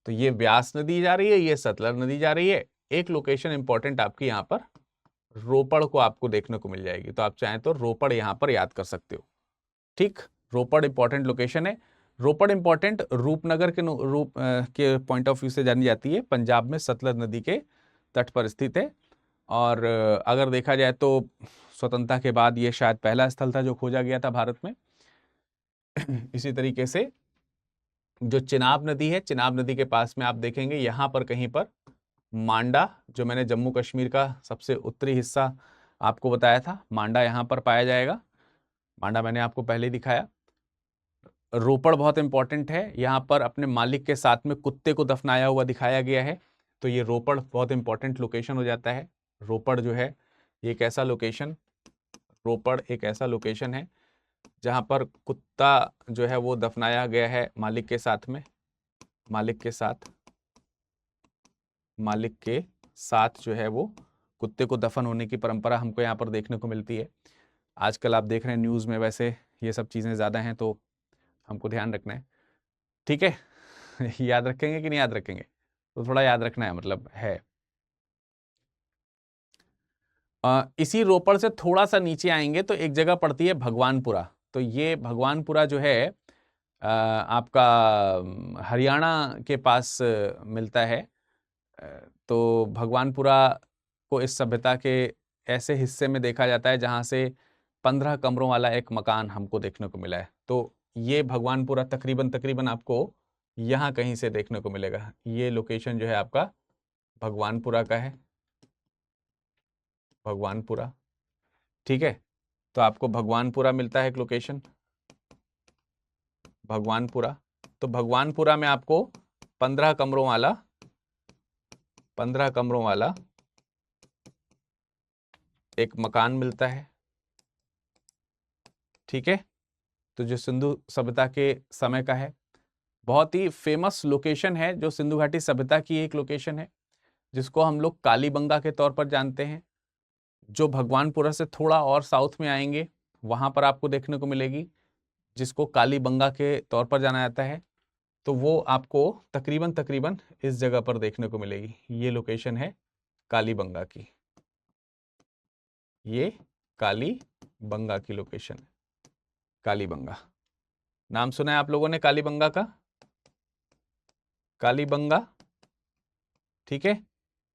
तो ये व्यास नदी जा रही है, ये सतलज नदी जा रही है। एक लोकेशन इंपॉर्टेंट आपकी यहां पर रोपड़ को आपको देखने को मिल जाएगी, तो आप चाहें तो रोपड़ यहां पर याद कर सकते हो। ठीक, रोपड़ इंपॉर्टेंट लोकेशन है। रोपड़ इंपॉर्टेंट रूपनगर के के पॉइंट ऑफ व्यू से जानी जाती है, पंजाब में सतलज नदी के तट पर स्थित है। और अगर देखा जाए तो स्वतंत्रता के बाद ये शायद पहला स्थल था जो खोजा गया था भारत में। इसी तरीके से जो चिनाब नदी है, चिनाब नदी के पास में आप देखेंगे यहाँ पर कहीं पर मांडा, जो मैंने जम्मू कश्मीर का सबसे उत्तरी हिस्सा आपको बताया था, मांडा यहाँ पर पाया जाएगा। मांडा मैंने आपको पहले ही दिखाया। रोपड़ बहुत इंपॉर्टेंट है, यहाँ पर अपने मालिक के साथ में कुत्ते को दफनाया हुआ दिखाया गया है, तो ये रोपड़ बहुत इंपॉर्टेंट लोकेशन हो जाता है। रोपड़ जो है ये एक ऐसा लोकेशन, रोपड़ एक ऐसा लोकेशन है जहाँ पर कुत्ता जो है वो दफनाया गया है मालिक के साथ में, मालिक के साथ जो है वो कुत्ते को दफन होने की परंपरा हमको यहाँ पर देखने को मिलती है। आजकल आप देख रहे हैं न्यूज़ में वैसे ये सब चीज़ें ज़्यादा हैं, तो हमको ध्यान रखना है, ठीक है। याद रखेंगे कि नहीं याद रखेंगे, तो थोड़ा याद रखना है, मतलब है। इसी रोपड़ से थोड़ा सा नीचे आएंगे तो एक जगह पड़ती है भगवानपुरा। तो ये भगवानपुरा जो है आपका हरियाणा के पास मिलता है। तो भगवानपुरा को इस सभ्यता के ऐसे हिस्से में देखा जाता है जहाँ से 15 कमरों वाला एक मकान हमको देखने को मिला है। तो ये भगवानपुरा तकरीबन आपको यहाँ कहीं से देखने को मिलेगा। ये लोकेशन जो है आपका भगवानपुरा का है, भगवानपुरा, ठीक है। तो आपको भगवानपुरा मिलता है एक लोकेशन, भगवानपुरा। तो भगवानपुरा में आपको 15 कमरों वाला एक मकान मिलता है, ठीक है। तो जो सिंधु सभ्यता के समय का है, बहुत ही फेमस लोकेशन है, जो सिंधु घाटी सभ्यता की एक लोकेशन है जिसको हम लोग कालीबंगा के तौर पर जानते हैं। जो भगवानपुरा से थोड़ा और साउथ में आएंगे वहां पर आपको देखने को मिलेगी, जिसको कालीबंगा के तौर पर जाना जाता है। तो वो आपको तकरीबन इस जगह पर देखने को मिलेगी। ये लोकेशन है कालीबंगा की, ये कालीबंगा की लोकेशन है। कालीबंगा नाम सुना है आप लोगों ने कालीबंगा का, कालीबंगा, ठीक है।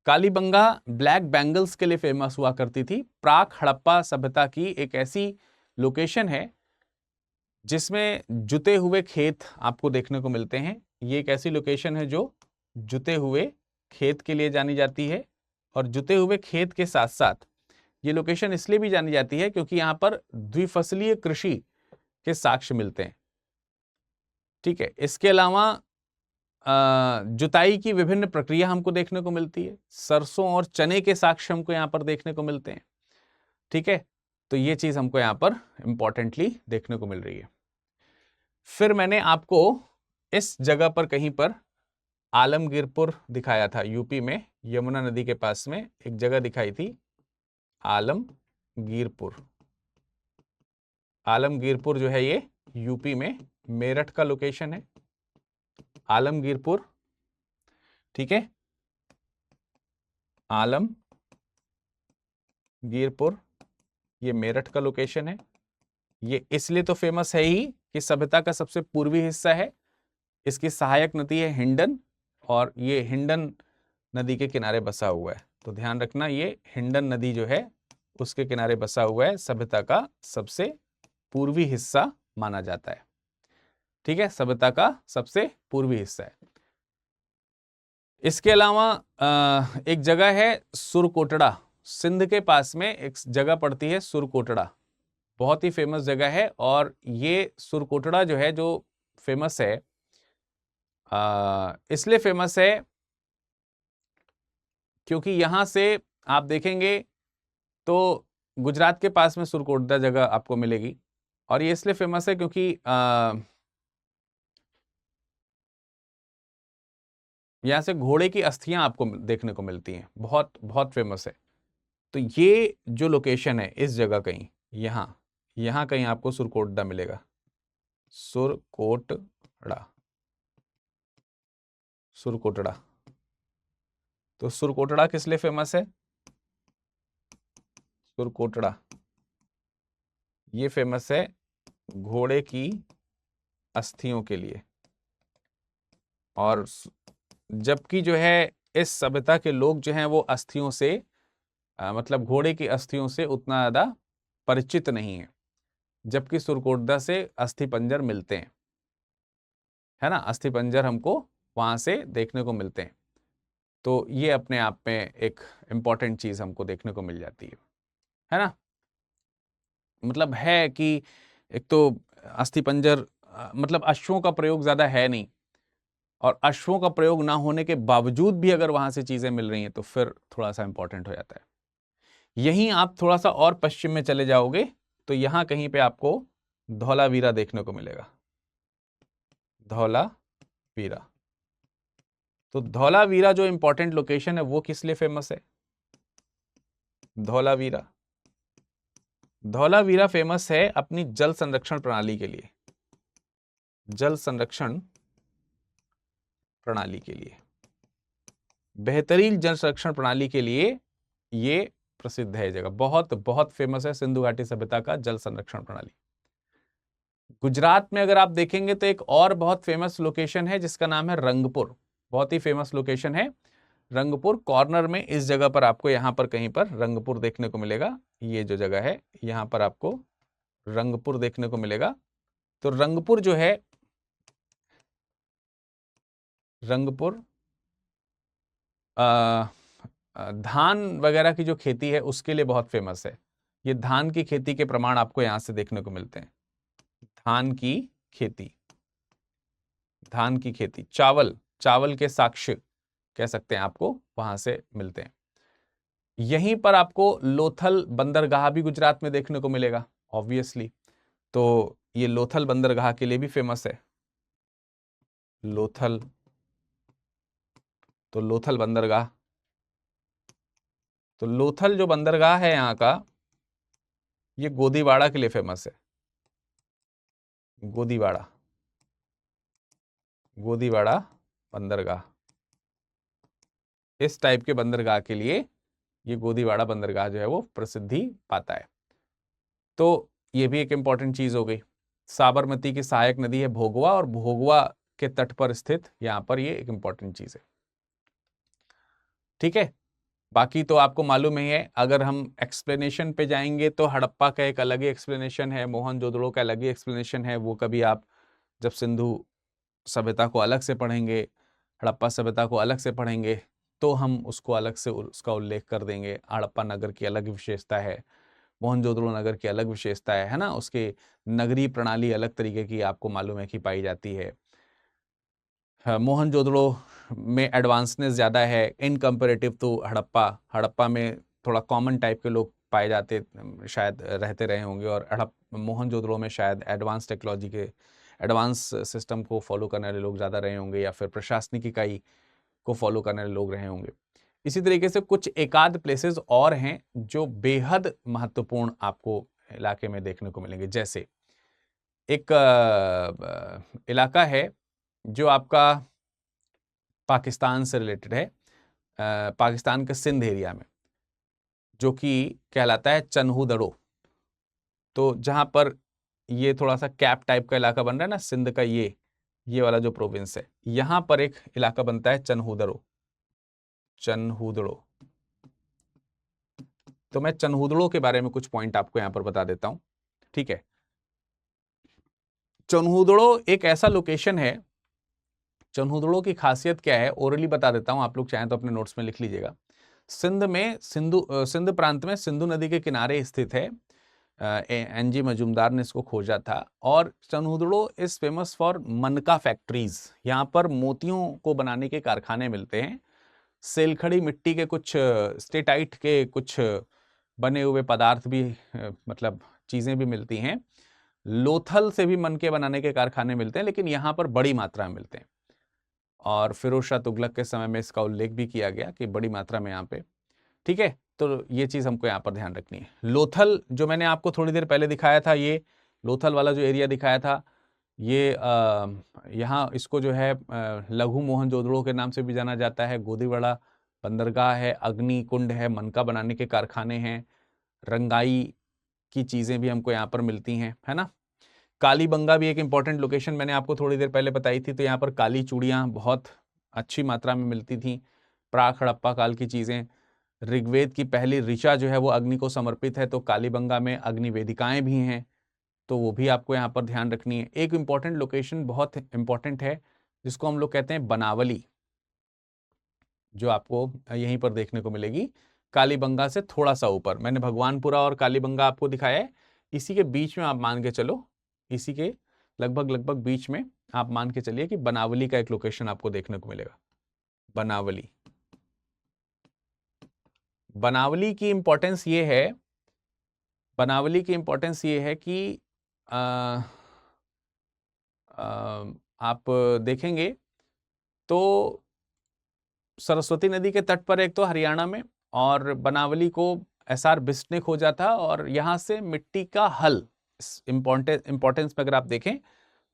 कालीबंगा ब्लैक बैंगल्स के लिए फेमस हुआ करती थी। प्राक हड़प्पा सभ्यता की एक ऐसी लोकेशन है जिसमें जुते हुए खेत आपको देखने को मिलते हैं। ये एक ऐसी लोकेशन है जो जुते हुए खेत के लिए जानी जाती है, और जुते हुए खेत के साथ साथ ये लोकेशन इसलिए भी जानी जाती है क्योंकि यहाँ पर द्विफसलीय कृषि के साक्ष्य मिलते हैं, ठीक है। इसके अलावा जुताई की विभिन्न प्रक्रिया हमको देखने को मिलती है। सरसों और चने के साक्ष्य हमको यहाँ पर देखने को मिलते हैं, ठीक है। तो ये चीज हमको यहाँ पर इंपॉर्टेंटली देखने को मिल रही है। फिर मैंने आपको इस जगह पर कहीं पर आलमगीरपुर दिखाया था, यूपी में यमुना नदी के पास में एक जगह दिखाई थी, आलमगीरपुर। आलमगीरपुर जो है ये यूपी में मेरठ का लोकेशन है, आलमगीरपुर, ठीक है। आलमगीरपुर ये मेरठ का लोकेशन है। ये इसलिए तो फेमस है ही कि सभ्यता का सबसे पूर्वी हिस्सा है। इसकी सहायक नदी है हिंडन, और ये हिंडन नदी के किनारे बसा हुआ है। तो ध्यान रखना, ये हिंडन नदी जो है उसके किनारे बसा हुआ है, सभ्यता का सबसे पूर्वी हिस्सा माना जाता है, ठीक है। सभ्यता का सबसे पूर्वी हिस्सा है। इसके अलावा एक जगह है सुरकोटड़ा, सिंध के पास में एक जगह पड़ती है सुरकोटड़ा, बहुत ही फेमस जगह है। और ये सुरकोटड़ा जो है जो फेमस है, इसलिए फेमस है क्योंकि यहां से आप देखेंगे तो गुजरात के पास में सुरकोटड़ा जगह आपको मिलेगी। और ये इसलिए फेमस है क्योंकि यहाँ से घोड़े की अस्थियां आपको देखने को मिलती हैं, बहुत बहुत फेमस है। तो ये जो लोकेशन है इस जगह कहीं यहाँ कहीं आपको सुरकोटड़ा मिलेगा, सुरकोटड़ा, सुरकोटड़ा। तो सुरकोटड़ा किस लिए फेमस है? सुरकोटड़ा ये फेमस है घोड़े की अस्थियों के लिए। और जबकि जो है इस सभ्यता के लोग जो हैं वो अस्थियों से मतलब घोड़े की अस्थियों से उतना ज्यादा परिचित नहीं है, जबकि सुरकोटड़ा से अस्थि पंजर मिलते हैं, है ना, अस्थिपंजर हमको वहां से देखने को मिलते हैं। तो ये अपने आप में एक इम्पॉर्टेंट चीज हमको देखने को मिल जाती है ना। मतलब है कि एक तो अस्थिपंजर मतलब अश्वों का प्रयोग ज्यादा है नहीं, और अश्वों का प्रयोग ना होने के बावजूद भी अगर वहां से चीजें मिल रही हैं तो फिर थोड़ा सा इंपॉर्टेंट हो जाता है। यहीं आप थोड़ा सा और पश्चिम में चले जाओगे तो यहां कहीं पे आपको धौलावीरा देखने को मिलेगा, धौलावीरा। तो धौलावीरा जो इंपॉर्टेंट लोकेशन है वो किस लिए फेमस है? धौलावीरा, धौलावीरा फेमस है अपनी जल संरक्षण प्रणाली के लिए, जल संरक्षण प्रणाली के लिए, बेहतरीन जल संरक्षण प्रणाली के लिए ये प्रसिद्ध है जगह, बहुत बहुत फेमस है सिंधु घाटी सभ्यता का जल संरक्षण प्रणाली। गुजरात में अगर आप देखेंगे तो एक और बहुत फेमस लोकेशन है जिसका नाम है रंगपुर, बहुत ही फेमस लोकेशन है रंगपुर। कॉर्नर में इस जगह पर आपको यहां पर कहीं पर रंगपुर देखने को मिलेगा, ये जो जगह है यहां पर आपको रंगपुर देखने को मिलेगा। तो रंगपुर जो है, रंगपुर धान वगैरह की जो खेती है उसके लिए बहुत फेमस है। ये धान की खेती के प्रमाण आपको यहां से देखने को मिलते हैं, धान की खेती, धान की खेती, चावल, चावल के साक्ष्य कह सकते हैं आपको वहां से मिलते हैं। यहीं पर आपको लोथल बंदरगाह भी गुजरात में देखने को मिलेगा ऑब्वियसली। तो ये लोथल बंदरगाह के लिए भी फेमस है, लोथल, तो लोथल बंदरगाह, तो लोथल जो बंदरगाह है यहाँ का, ये गोदीवाड़ा के लिए फेमस है, गोदीवाड़ा, गोदीवाड़ा बंदरगाह, इस टाइप के बंदरगाह के लिए ये गोदीवाड़ा बंदरगाह जो है वो प्रसिद्धि पाता है। तो ये भी एक इंपॉर्टेंट चीज हो गई। साबरमती की सहायक नदी है भोगवा, और भोगवा के तट पर स्थित यहां पर ये एक इंपॉर्टेंट चीज है। ठीक है, बाकी तो आपको मालूम ही है। अगर हम एक्सप्लेनेशन पे जाएंगे तो हड़प्पा का एक अलग ही एक्सप्लेनेशन है, मोहनजोदड़ो का अलग ही एक्सप्लेनेशन है। वो कभी आप जब सिंधु सभ्यता को अलग से पढ़ेंगे, हड़प्पा सभ्यता को अलग से पढ़ेंगे, तो हम उसको अलग से उसका उल्लेख कर देंगे। हड़प्पा नगर की अलग विशेषता है, मोहनजोदड़ो नगर की अलग विशेषता है ना, उसके नगरीय प्रणाली अलग तरीके की आपको मालूम है कि पाई जाती है। मोहनजोदड़ो में एडवांसनेस ज़्यादा है इन कंपेरेटिव टू हड़प्पा। हड़प्पा में थोड़ा कॉमन टाइप के लोग पाए जाते, शायद रहते रहे होंगे, और मोहनजोदड़ो में शायद एडवांस टेक्नोलॉजी के, एडवांस सिस्टम को फॉलो करने वाले लोग ज़्यादा रहे होंगे, या फिर प्रशासनिक इकाई को फॉलो करने वाले लोग रहे होंगे। इसी तरीके से कुछ एकाध प्लेसेस और हैं जो बेहद महत्वपूर्ण आपको इलाके में देखने को मिलेंगे। जैसे एक इलाका है जो आपका पाकिस्तान से रिलेटेड है, पाकिस्तान के सिंध एरिया में, जो कि कहलाता है चन्हूदड़ो। तो जहां पर ये थोड़ा सा कैप टाइप का इलाका बन रहा है ना सिंध का, ये वाला जो प्रोविंस है, यहां पर एक इलाका बनता है चन्हूदड़ो, चन्हूदड़ो। तो मैं चन्हूदड़ो के बारे में कुछ पॉइंट आपको यहां पर बता देता हूं। ठीक है, चन्हूदड़ो एक ऐसा लोकेशन है, चन्हूदड़ो की खासियत क्या है ओरली बता देता हूं, आप लोग चाहें तो अपने नोट्स में लिख लीजिएगा। सिंध में, सिंध प्रांत में सिंधु नदी के किनारे स्थित है। एनजी मजूमदार ने इसको खोजा था। और चन्हूदड़ो इज फेमस फॉर मनका फैक्ट्रीज, यहाँ पर मोतियों को बनाने के कारखाने मिलते हैं। सेलखड़ी मिट्टी के कुछ स्टेटाइट के कुछ बने हुए पदार्थ भी, मतलब चीजें भी मिलती हैं। लोथल से भी मनके बनाने के कारखाने मिलते हैं, लेकिन यहाँ पर बड़ी मात्रा में मिलते हैं। और फिरोज शाह तुगलक के समय में इसका उल्लेख भी किया गया कि बड़ी मात्रा में यहाँ पे। ठीक है, तो ये चीज हमको यहाँ पर ध्यान रखनी है। लोथल जो मैंने आपको थोड़ी देर पहले दिखाया था, ये लोथल वाला जो एरिया दिखाया था, ये यहाँ इसको जो है लघु मोहनजोदड़ो के नाम से भी जाना जाता है। गोदीवाड़ा बंदरगाह है, अग्नि कुंड है, मनका बनाने के कारखाने हैं, रंगाई की चीजें भी हमको यहाँ पर मिलती हैं, है ना। कालीबंगा भी एक इंपॉर्टेंट लोकेशन मैंने आपको थोड़ी देर पहले बताई थी। तो यहाँ पर काली चूड़ियाँ बहुत अच्छी मात्रा में मिलती थी, प्राक हड़प्पा काल की चीजें। ऋग्वेद की पहली ऋचा जो है वो अग्नि को समर्पित है, तो कालीबंगा में अग्नि वेदिकाएं भी हैं। तो वो भी आपको यहाँ पर ध्यान रखनी है। एक इम्पॉर्टेंट लोकेशन बहुत इम्पॉर्टेंट है जिसको हम लोग कहते हैं बनावली, जो आपको यहीं पर देखने को मिलेगी कालीबंगा से थोड़ा सा ऊपर। मैंने भगवानपुरा और कालीबंगा आपको दिखाया है, इसी के बीच में आप मान के चलो, इसी के लगभग लगभग बीच में आप मान के चलिए कि बनावली का एक लोकेशन आपको देखने को मिलेगा। बनावली, बनावली की इंपॉर्टेंस ये है, बनावली की इंपॉर्टेंस ये है कि आप देखेंगे तो सरस्वती नदी के तट पर एक तो हरियाणा में, और बनावली को एसआर बिष्ट ने खोजा था, और यहां से मिट्टी का हल, इंपॉर्टेंस में अगर आप देखें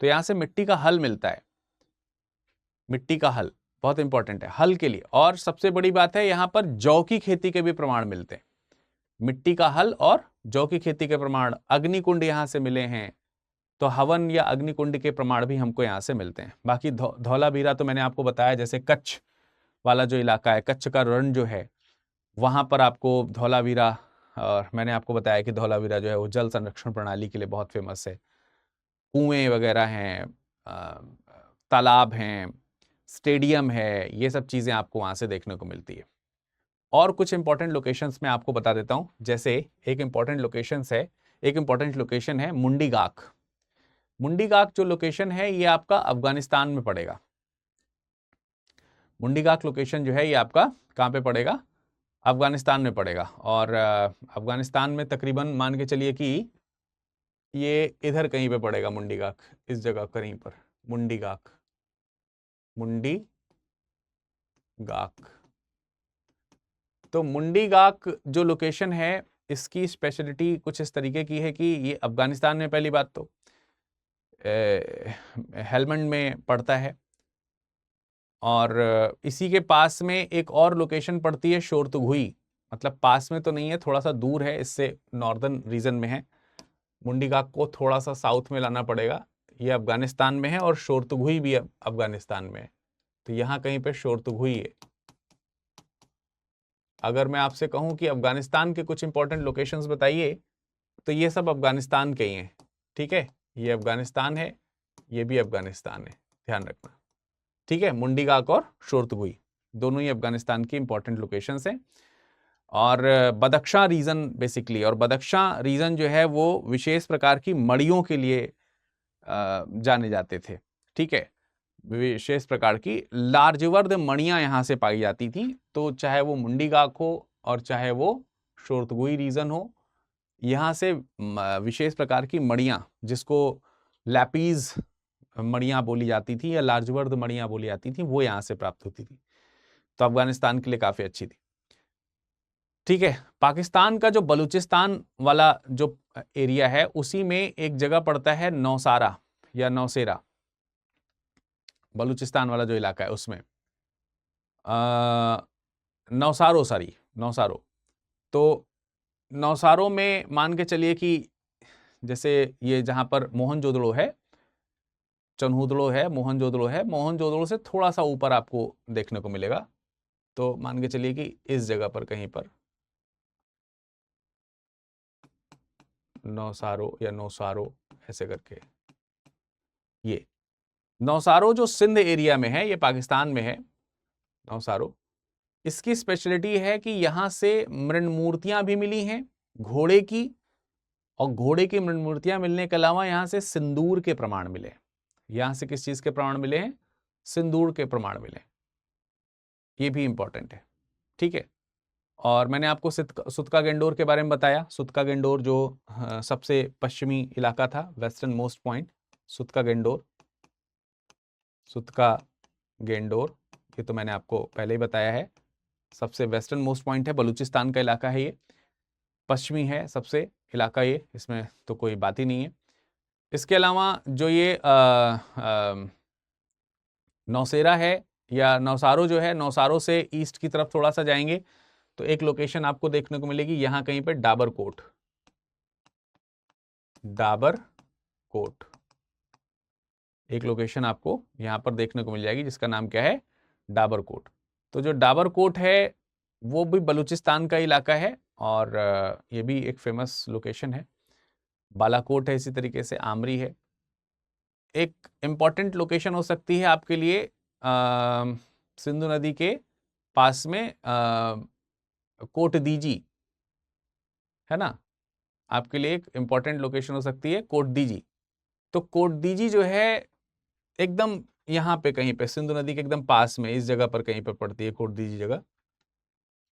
तो यहां से मिट्टी का हल मिलता है। मिट्टी का हल बहुत इंपॉर्टेंट है हल के लिए। और सबसे बड़ी बात है, यहां पर जौ की खेती के भी प्रमाण मिलते हैं। मिट्टी का हल और जौ की खेती के प्रमाण, अग्निकुंड यहां से मिले हैं, तो हवन या अग्निकुंड के प्रमाण भी हमको यहां से मिलते हैं। बाकी धौलावीरा तो मैंने आपको बताया, जैसे कच्छ वाला जो इलाका है, कच्छ का रण जो है, वहां पर आपको धौलावीरा, और मैंने आपको बताया कि धौलावीरा जो है वो जल संरक्षण प्रणाली के लिए बहुत फेमस है। कुएं वगैरह हैं, तालाब हैं, स्टेडियम है, ये सब चीजें आपको वहां से देखने को मिलती है। और कुछ इंपॉर्टेंट लोकेशंस मैं आपको बता देता हूं, जैसे एक इंपॉर्टेंट लोकेशन है मुंडीगाक। मुंडीगाक जो लोकेशन है ये आपका अफगानिस्तान में पड़ेगा। मुंडीगाक लोकेशन जो है ये आपका कहां पे पड़ेगा? अफगानिस्तान में पड़ेगा। और अफगानिस्तान में तकरीबन मान के चलिए कि ये इधर कहीं पे पड़ेगा मुंडीगाक, इस जगह कहीं पर मुंडीगाक, मुंडीगाक। तो मुंडीगाक जो लोकेशन है, इसकी स्पेशलिटी कुछ इस तरीके की है कि ये अफगानिस्तान में पहली बात तो हेलमंड में पड़ता है, और इसी के पास में एक और लोकेशन पड़ती है शोरतुघुई, मतलब पास में तो नहीं है, थोड़ा सा दूर है, इससे नॉर्दर्न रीजन में है। मुंडीगाक को थोड़ा सा साउथ में लाना पड़ेगा, ये अफगानिस्तान में है, और शोरतुघुई भी अफगानिस्तान में है। तो यहाँ कहीं पे शोरतुघुई है। अगर मैं आपसे कहूं कि अफगानिस्तान के कुछ इंपॉर्टेंट लोकेशंस बताइए, तो ये सब अफगानिस्तान के ही हैं। ठीक है, ये अफगानिस्तान है, ये भी अफगानिस्तान है, ध्यान रखना। ठीक है, मुंडीगाक और शोरतुघुई दोनों ही अफगानिस्तान की इंपॉर्टेंट लोकेशंस हैं। और बदख्शां रीजन बेसिकली, और बदख्शां रीजन जो है वो विशेष प्रकार की मड़ियों के लिए जाने जाते थे। ठीक है, विशेष प्रकार की लार्जवर्द मणियां यहां से पाई जाती थी। तो चाहे वो मुंडीगाक हो और चाहे वो शोरतुघुई रीजन हो, यहां से विशेष प्रकार की मणियां, जिसको लैपीज मणियां बोली जाती थी या लार्जवर्द मणियां बोली जाती थी, वो यहां से प्राप्त होती थी। तो अफगानिस्तान के लिए काफी अच्छी थी। ठीक है, पाकिस्तान का जो बलूचिस्तान वाला जो एरिया है, उसी में एक जगह पड़ता है नौसारा या नौसेरा, बलूचिस्तान वाला जो इलाका है उसमें नौसारो, सॉरी नौसारो। तो नौसारो में मान के चलिए कि जैसे ये जहां पर मोहनजोदड़ो है, चन्हूदड़ो है, मोहनजोदड़ो है, मोहनजोदड़ो से थोड़ा सा ऊपर आपको देखने को मिलेगा। तो मान के चलिए कि इस जगह पर कहीं पर नौसारो या नौसारो ऐसे करके, ये नौसारो जो सिंध एरिया में है, ये पाकिस्तान में है नौसारो। इसकी स्पेशलिटी है कि यहां से मृण मूर्तियां भी मिली हैं घोड़े की, और घोड़े की मृण मूर्तियां मिलने के अलावा यहां से सिंदूर के प्रमाण मिले। यहां से किस चीज के प्रमाण मिले हैं? सिंदूर के प्रमाण मिले। ये भी इंपॉर्टेंट है। ठीक है, और मैंने आपको सुतका गेंडोर के बारे में बताया। सुतका गेंडोर जो सबसे पश्चिमी इलाका था, western most point, सुतका Dor, सुतका Dor, ये तो मैंने आपको पहले ही बताया है, सबसे वेस्टर्न मोस्ट पॉइंट है, बलूचिस्तान का इलाका है ये, पश्चिमी है सबसे इलाका ये, इसमें तो कोई बात ही नहीं है। इसके अलावा जो ये नौसेरा है या नौसारो जो है, नौसारो से ईस्ट की तरफ थोड़ा सा जाएंगे तो एक लोकेशन आपको देखने को मिलेगी यहां कहीं पे, डाबरकोट, डाबरकोट एक लोकेशन आपको यहां पर देखने को मिल जाएगी जिसका नाम क्या है? डाबरकोट। तो जो डाबरकोट है वो भी बलूचिस्तान का इलाका है, और ये भी एक फेमस लोकेशन है। बालाकोट है, इसी तरीके से आमरी है। एक इम्पॉर्टेंट लोकेशन हो सकती है आपके लिए सिंधु नदी के पास में कोट दीजी, है ना, आपके लिए एक इम्पॉर्टेंट लोकेशन हो सकती है कोट दीजी। तो कोट दीजी जो है एकदम यहाँ पे कहीं पे सिंधु नदी के एकदम पास में इस जगह पर कहीं पे पड़ती है कोट दीजी जगह।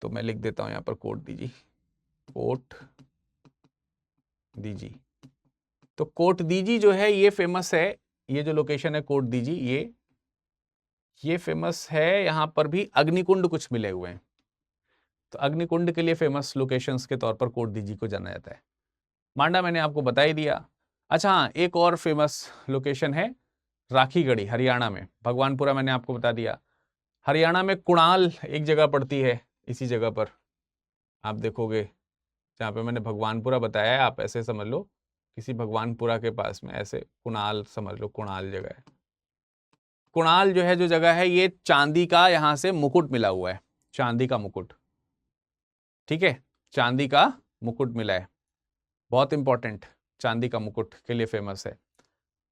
तो मैं लिख देता हूँ यहाँ पर कोट दीजी, कोट दीजी। तो कोट दीजी जो है ये फेमस है, ये जो लोकेशन है कोट दीजी, ये फेमस है। यहाँ पर भी अग्निकुंड कुछ मिले हुए हैं, तो अग्निकुंड के लिए फेमस लोकेशंस के तौर पर कोट दीजी को जाना जाता है। मांडा मैंने आपको बता ही दिया। अच्छा हाँ, एक और फेमस लोकेशन है राखीगढ़ी, हरियाणा में। भगवानपुरा मैंने आपको बता दिया। हरियाणा में कुणाल एक जगह पड़ती है, इसी जगह पर आप देखोगे जहाँ पे मैंने भगवानपुरा बताया है, आप ऐसे समझ लो किसी भगवानपुरा के पास में, ऐसे कुणाल समझ लो, कुणाल जगह है। कुणाल जो है, जो जगह है, ये चांदी का यहां से मुकुट मिला हुआ है, चांदी का मुकुट, ठीक है, चांदी का मुकुट मिला है, बहुत इंपॉर्टेंट, चांदी का मुकुट के लिए फेमस है।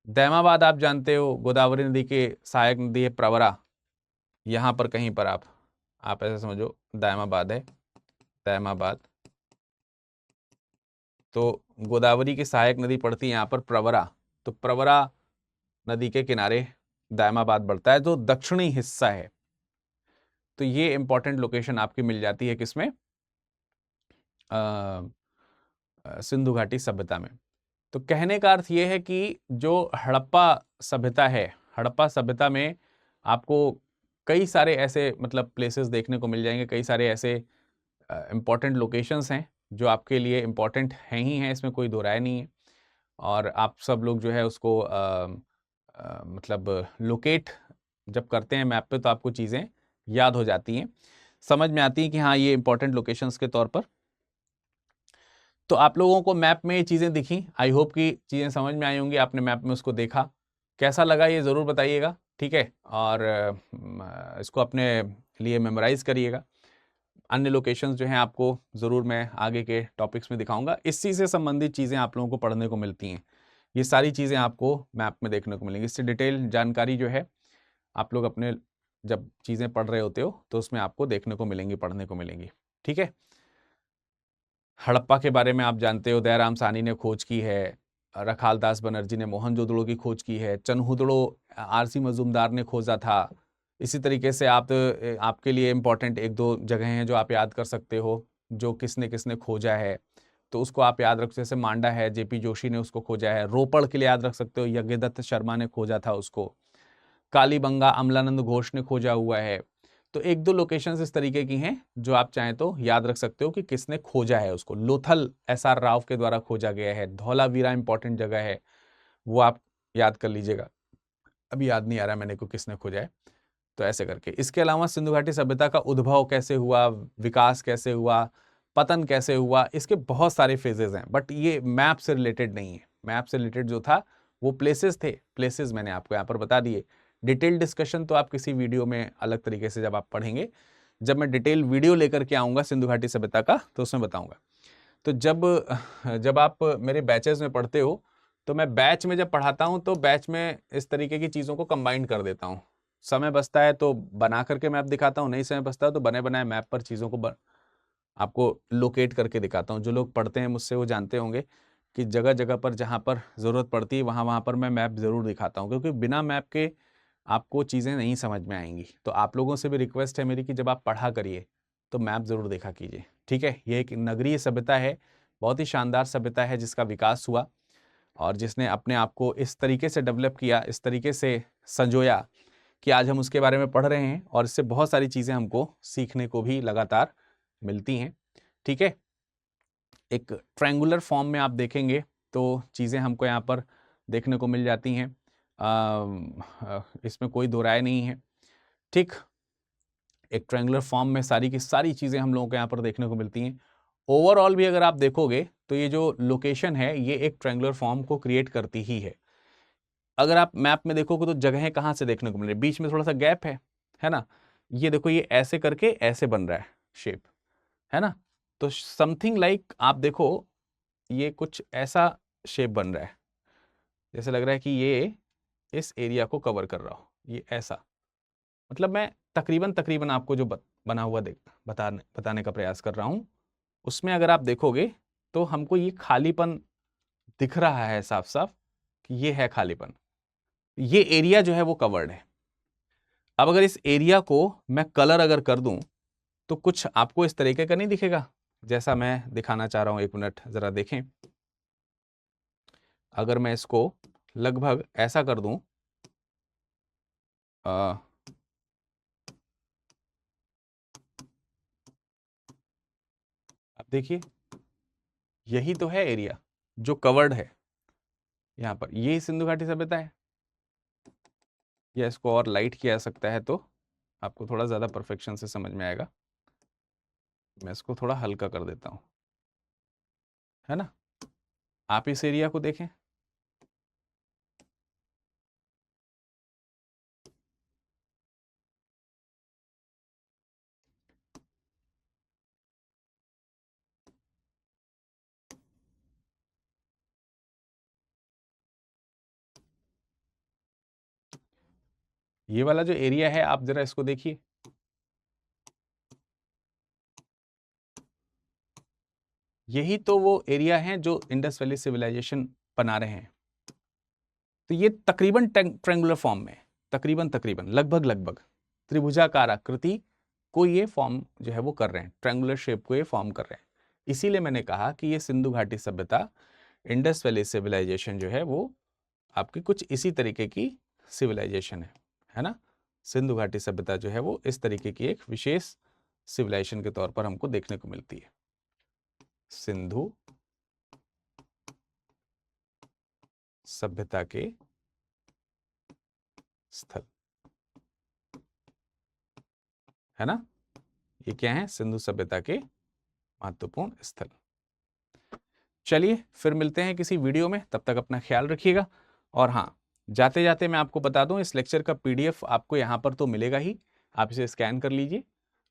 दैमाबाद आप जानते हो, गोदावरी नदी के सहायक नदी है प्रवरा, यहां पर कहीं पर आप ऐसे समझो दैमाबाद है, दैमाबाद। तो गोदावरी की सहायक नदी पड़ती है यहाँ पर प्रवरा, तो प्रवरा नदी के किनारे दैमाबाद बढ़ता है, जो दक्षिणी हिस्सा है। तो ये इंपॉर्टेंट लोकेशन आपकी मिल जाती है किसमें, सिंधु घाटी सभ्यता में। तो कहने का अर्थ ये है कि जो हड़प्पा सभ्यता है, हड़प्पा सभ्यता में आपको कई सारे ऐसे मतलब प्लेसेस देखने को मिल जाएंगे, कई सारे ऐसे इंपॉर्टेंट लोकेशंस हैं जो आपके लिए इंपॉर्टेंट हैं ही हैं, इसमें कोई दो राय नहीं है। और आप सब लोग जो है उसको मतलब लोकेट जब करते हैं मैप पे, तो आपको चीज़ें याद हो जाती हैं, समझ में आती हैं कि हाँ ये इंपॉर्टेंट लोकेशंस के तौर पर। तो आप लोगों को मैप में ये चीज़ें दिखी, आई होप कि चीज़ें समझ में आई होंगी, आपने मैप में उसको देखा, कैसा लगा ये ज़रूर बताइएगा, ठीक है। और इसको अपने लिए मेमोराइज करिएगा। अन्य लोकेशंस जो हैं आपको ज़रूर मैं आगे के टॉपिक्स में दिखाऊंगा। इसी से संबंधित चीज़ें आप लोगों को पढ़ने को मिलती हैं, ये सारी चीज़ें आपको मैप में देखने को मिलेंगी। इससे डिटेल जानकारी जो है आप लोग अपने जब चीज़ें पढ़ रहे होते हो तो उसमें आपको देखने को मिलेंगी, पढ़ने को मिलेंगी, ठीक है। हड़प्पा के बारे में आप जानते हो, दयाराम साहनी ने खोज की है, रखालदास बनर्जी ने मोहनजोदड़ो की खोज की है, चनहुदड़ो आरसी मजूमदार ने खोजा था। इसी तरीके से आपके लिए इम्पॉर्टेंट एक दो जगह हैं जो आप याद कर सकते हो, जो किसने किसने खोजा है, तो उसको आप याद रख, जैसे मांडा है, जेपी जोशी ने उसको खोजा है। रोपड़ के लिए याद रख सकते हो, यज्ञदत्त शर्मा ने खोजा था उसको। कालीबंगा अमलानंद घोष ने खोजा हुआ है। तो एक दो लोकेशंस इस तरीके की हैं जो आप चाहें तो याद रख सकते हो कि किसने खोजा है उसको। लोथल एसआर राव के द्वारा खोजा गया है। धौलावीरा इंपॉर्टेंट जगह है, वो आप याद कर लीजिएगा, अभी याद नहीं आ रहा मैंने को किसने खोजा है, तो ऐसे करके। इसके अलावा सिंधु घाटी सभ्यता का उद्भव कैसे हुआ, विकास कैसे हुआ, पतन कैसे हुआ, इसके बहुत सारे फेजेस हैं, बट ये मैप से रिलेटेड नहीं है। मैप से रिलेटेड जो था वो प्लेसेस थे, प्लेसेस मैंने आपको यहाँ पर बता दिए। डिटेल डिस्कशन तो आप किसी वीडियो में अलग तरीके से जब आप पढ़ेंगे, जब मैं डिटेल वीडियो लेकर के आऊँगा सिंधु घाटी सभ्यता का, तो उसमें बताऊँगा। तो जब आप मेरे बैचेस में पढ़ते हो, तो मैं बैच में जब पढ़ाता हूँ तो बैच में इस तरीके की चीज़ों को कंबाइन कर देता हूँ। समय बचता है तो बना करके मैप दिखाता हूँ, नहीं समय बचता है तो बने बनाए मैप पर चीज़ों को आपको लोकेट करके दिखाता हूँ। जो लोग पढ़ते हैं मुझसे वो जानते होंगे कि जगह जगह पर जहाँ पर ज़रूरत पड़ती है वहाँ वहाँ पर मैं मैप ज़रूर दिखाता हूँ, क्योंकि बिना मैप के आपको चीज़ें नहीं समझ में आएंगी। तो आप लोगों से भी रिक्वेस्ट है मेरी कि जब आप पढ़ा करिए तो मैप ज़रूर देखा कीजिए, ठीक है। ये एक नगरीय सभ्यता है, बहुत ही शानदार सभ्यता है जिसका विकास हुआ और जिसने अपने आप को इस तरीके से डेवलप किया, इस तरीके से संजोया कि आज हम उसके बारे में पढ़ रहे हैं और इससे बहुत सारी चीज़ें हमको सीखने को भी लगातार मिलती हैं, ठीक है। एक ट्रायंगुलर फॉर्म में आप देखेंगे तो चीज़ें हमको यहाँ पर देखने को मिल जाती हैं, इसमें कोई दो राय नहीं है, ठीक। एक ट्रायंगुलर फॉर्म में सारी की सारी चीज़ें हम लोगों को यहाँ पर देखने को मिलती हैं। ओवरऑल भी अगर आप देखोगे तो ये जो लोकेशन है ये एक ट्रायंगुलर फॉर्म को क्रिएट करती ही है। अगर आप मैप में देखोगे तो जगहें कहाँ से देखने को मिल रही है, बीच में थोड़ा सा गैप है ना। ये देखो, ये ऐसे करके ऐसे बन रहा है शेप, है ना। तो समथिंग लाइक आप देखो, ये कुछ ऐसा शेप बन रहा है, जैसे लग रहा है कि ये इस एरिया को कवर कर रहा हो, ये ऐसा। मतलब मैं तकरीबन आपको जो बना हुआ बताने का प्रयास कर रहा हूं, उसमें अगर आप देखोगे तो हमको ये खालीपन दिख रहा है साफ साफ कि ये है खालीपन, ये एरिया जो है वो कवर्ड है। अब अगर इस एरिया को मैं कलर अगर कर दूं तो कुछ आपको इस तरीके का नहीं दिखेगा जैसा मैं दिखाना चाह रहा हूं। 1 मिनट जरा देखें, अगर मैं इसको लगभग ऐसा कर दूं, आप देखिए यही तो है एरिया जो कवर्ड है यहां पर, ये सिंधु घाटी सभ्यता है। या इसको और लाइट किया जा सकता है तो आपको थोड़ा ज्यादा परफेक्शन से समझ में आएगा। मैं इसको थोड़ा हल्का कर देता हूं, है ना। आप इस एरिया को देखें, ये वाला जो एरिया है आप जरा इसको देखिए, यही तो वो एरिया है जो इंडस वैली सिविलाइजेशन बना रहे हैं। तो ये तकरीबन ट्रायंगुलर फॉर्म में, तकरीबन लगभग त्रिभुजाकार आकृति को ये फॉर्म जो है वो कर रहे हैं, ट्रायंगुलर शेप को ये फॉर्म कर रहे हैं। इसीलिए मैंने कहा कि ये सिंधु घाटी सभ्यता, इंडस वैली सिविलाइजेशन जो है वो आपकी कुछ इसी तरीके की सिविलाइजेशन है ना। सिंधु घाटी सभ्यता जो है वो इस तरीके की एक विशेष सिविलाइजेशन के तौर पर हमको देखने को मिलती है। सिंधु सभ्यता के स्थल, है ना। ये क्या है, सिंधु सभ्यता के महत्वपूर्ण स्थल। चलिए फिर मिलते हैं किसी वीडियो में, तब तक अपना ख्याल रखिएगा। और हाँ, जाते जाते मैं आपको बता दूं, इस लेक्चर का PDF आपको यहाँ पर तो मिलेगा ही, आप इसे स्कैन कर लीजिए।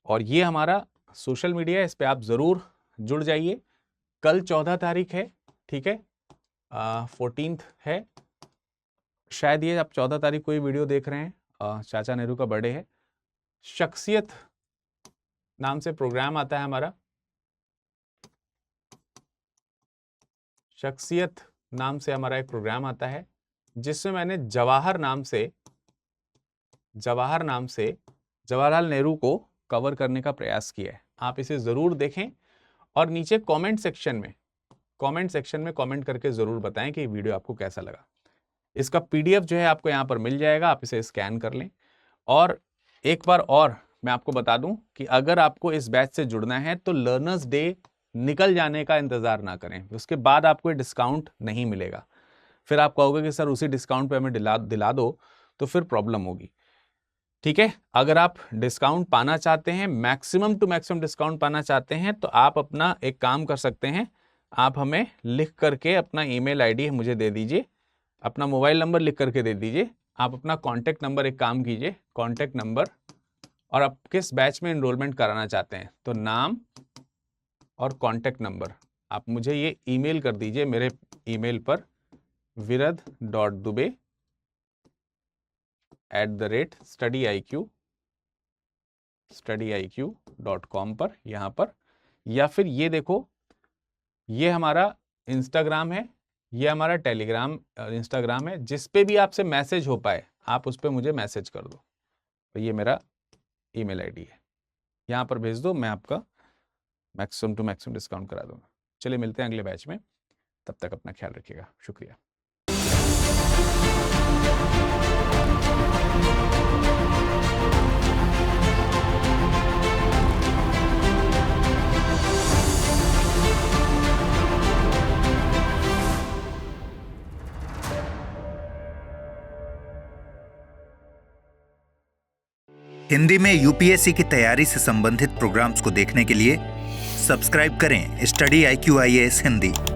और ये हमारा सोशल मीडिया है, इस पर आप ज़रूर जुड़ जाइए। कल 14 तारीख है, ठीक है, 14th है शायद, ये आप 14 तारीख को ये वीडियो देख रहे हैं, चाचा नेहरू का बर्थडे है। शख्सियत नाम से प्रोग्राम आता है हमारा, शख्सियत नाम से हमारा एक प्रोग्राम आता है, जिसमें मैंने जवाहर नाम से जवाहरलाल नेहरू को कवर करने का प्रयास किया है। आप इसे जरूर देखें और नीचे कमेंट सेक्शन में कमेंट करके जरूर बताएं कि वीडियो आपको कैसा लगा। इसका PDF जो है आपको यहाँ पर मिल जाएगा, आप इसे स्कैन कर लें। और एक बार और मैं आपको बता दूं कि अगर आपको इस बैच से जुड़ना है तो लर्नर्स डे निकल जाने का इंतजार ना करें, उसके बाद आपको डिस्काउंट नहीं मिलेगा। फिर आप कहोगे कि सर उसी डिस्काउंट पे हमें दिला दो, तो फिर प्रॉब्लम होगी। ठीक है, अगर आप डिस्काउंट पाना चाहते हैं, मैक्सिमम टू मैक्सिमम डिस्काउंट पाना चाहते हैं, तो आप अपना एक काम कर सकते हैं, आप हमें लिख करके अपना ईमेल ID मुझे दे दीजिए, अपना मोबाइल नंबर लिख करके दे दीजिए, आप अपना कॉन्टैक्ट नंबर, एक काम कीजिए, कॉन्टैक्ट नंबर और आप किस बैच में एनरोलमेंट कराना चाहते हैं, तो नाम और कॉन्टैक्ट नंबर आप मुझे ये ईमेल कर दीजिए मेरे ईमेल पर virad.dubey@studyiq.com पर, यहाँ पर। या फिर ये देखो, ये हमारा इंस्टाग्राम है, ये हमारा टेलीग्राम इंस्टाग्राम है, जिस पे भी आपसे मैसेज हो पाए आप उस पर मुझे मैसेज कर दो। तो ये मेरा ईमेल ID है, यहाँ पर भेज दो, मैं आपका मैक्सिमम टू मैक्सिमम डिस्काउंट करा दूंगा। चलिए मिलते हैं अगले बैच में, तब तक अपना ख्याल रखिएगा, शुक्रिया। हिंदी में UPSC की तैयारी से संबंधित प्रोग्राम्स को देखने के लिए सब्सक्राइब करें स्टडी IQ IAS हिंदी।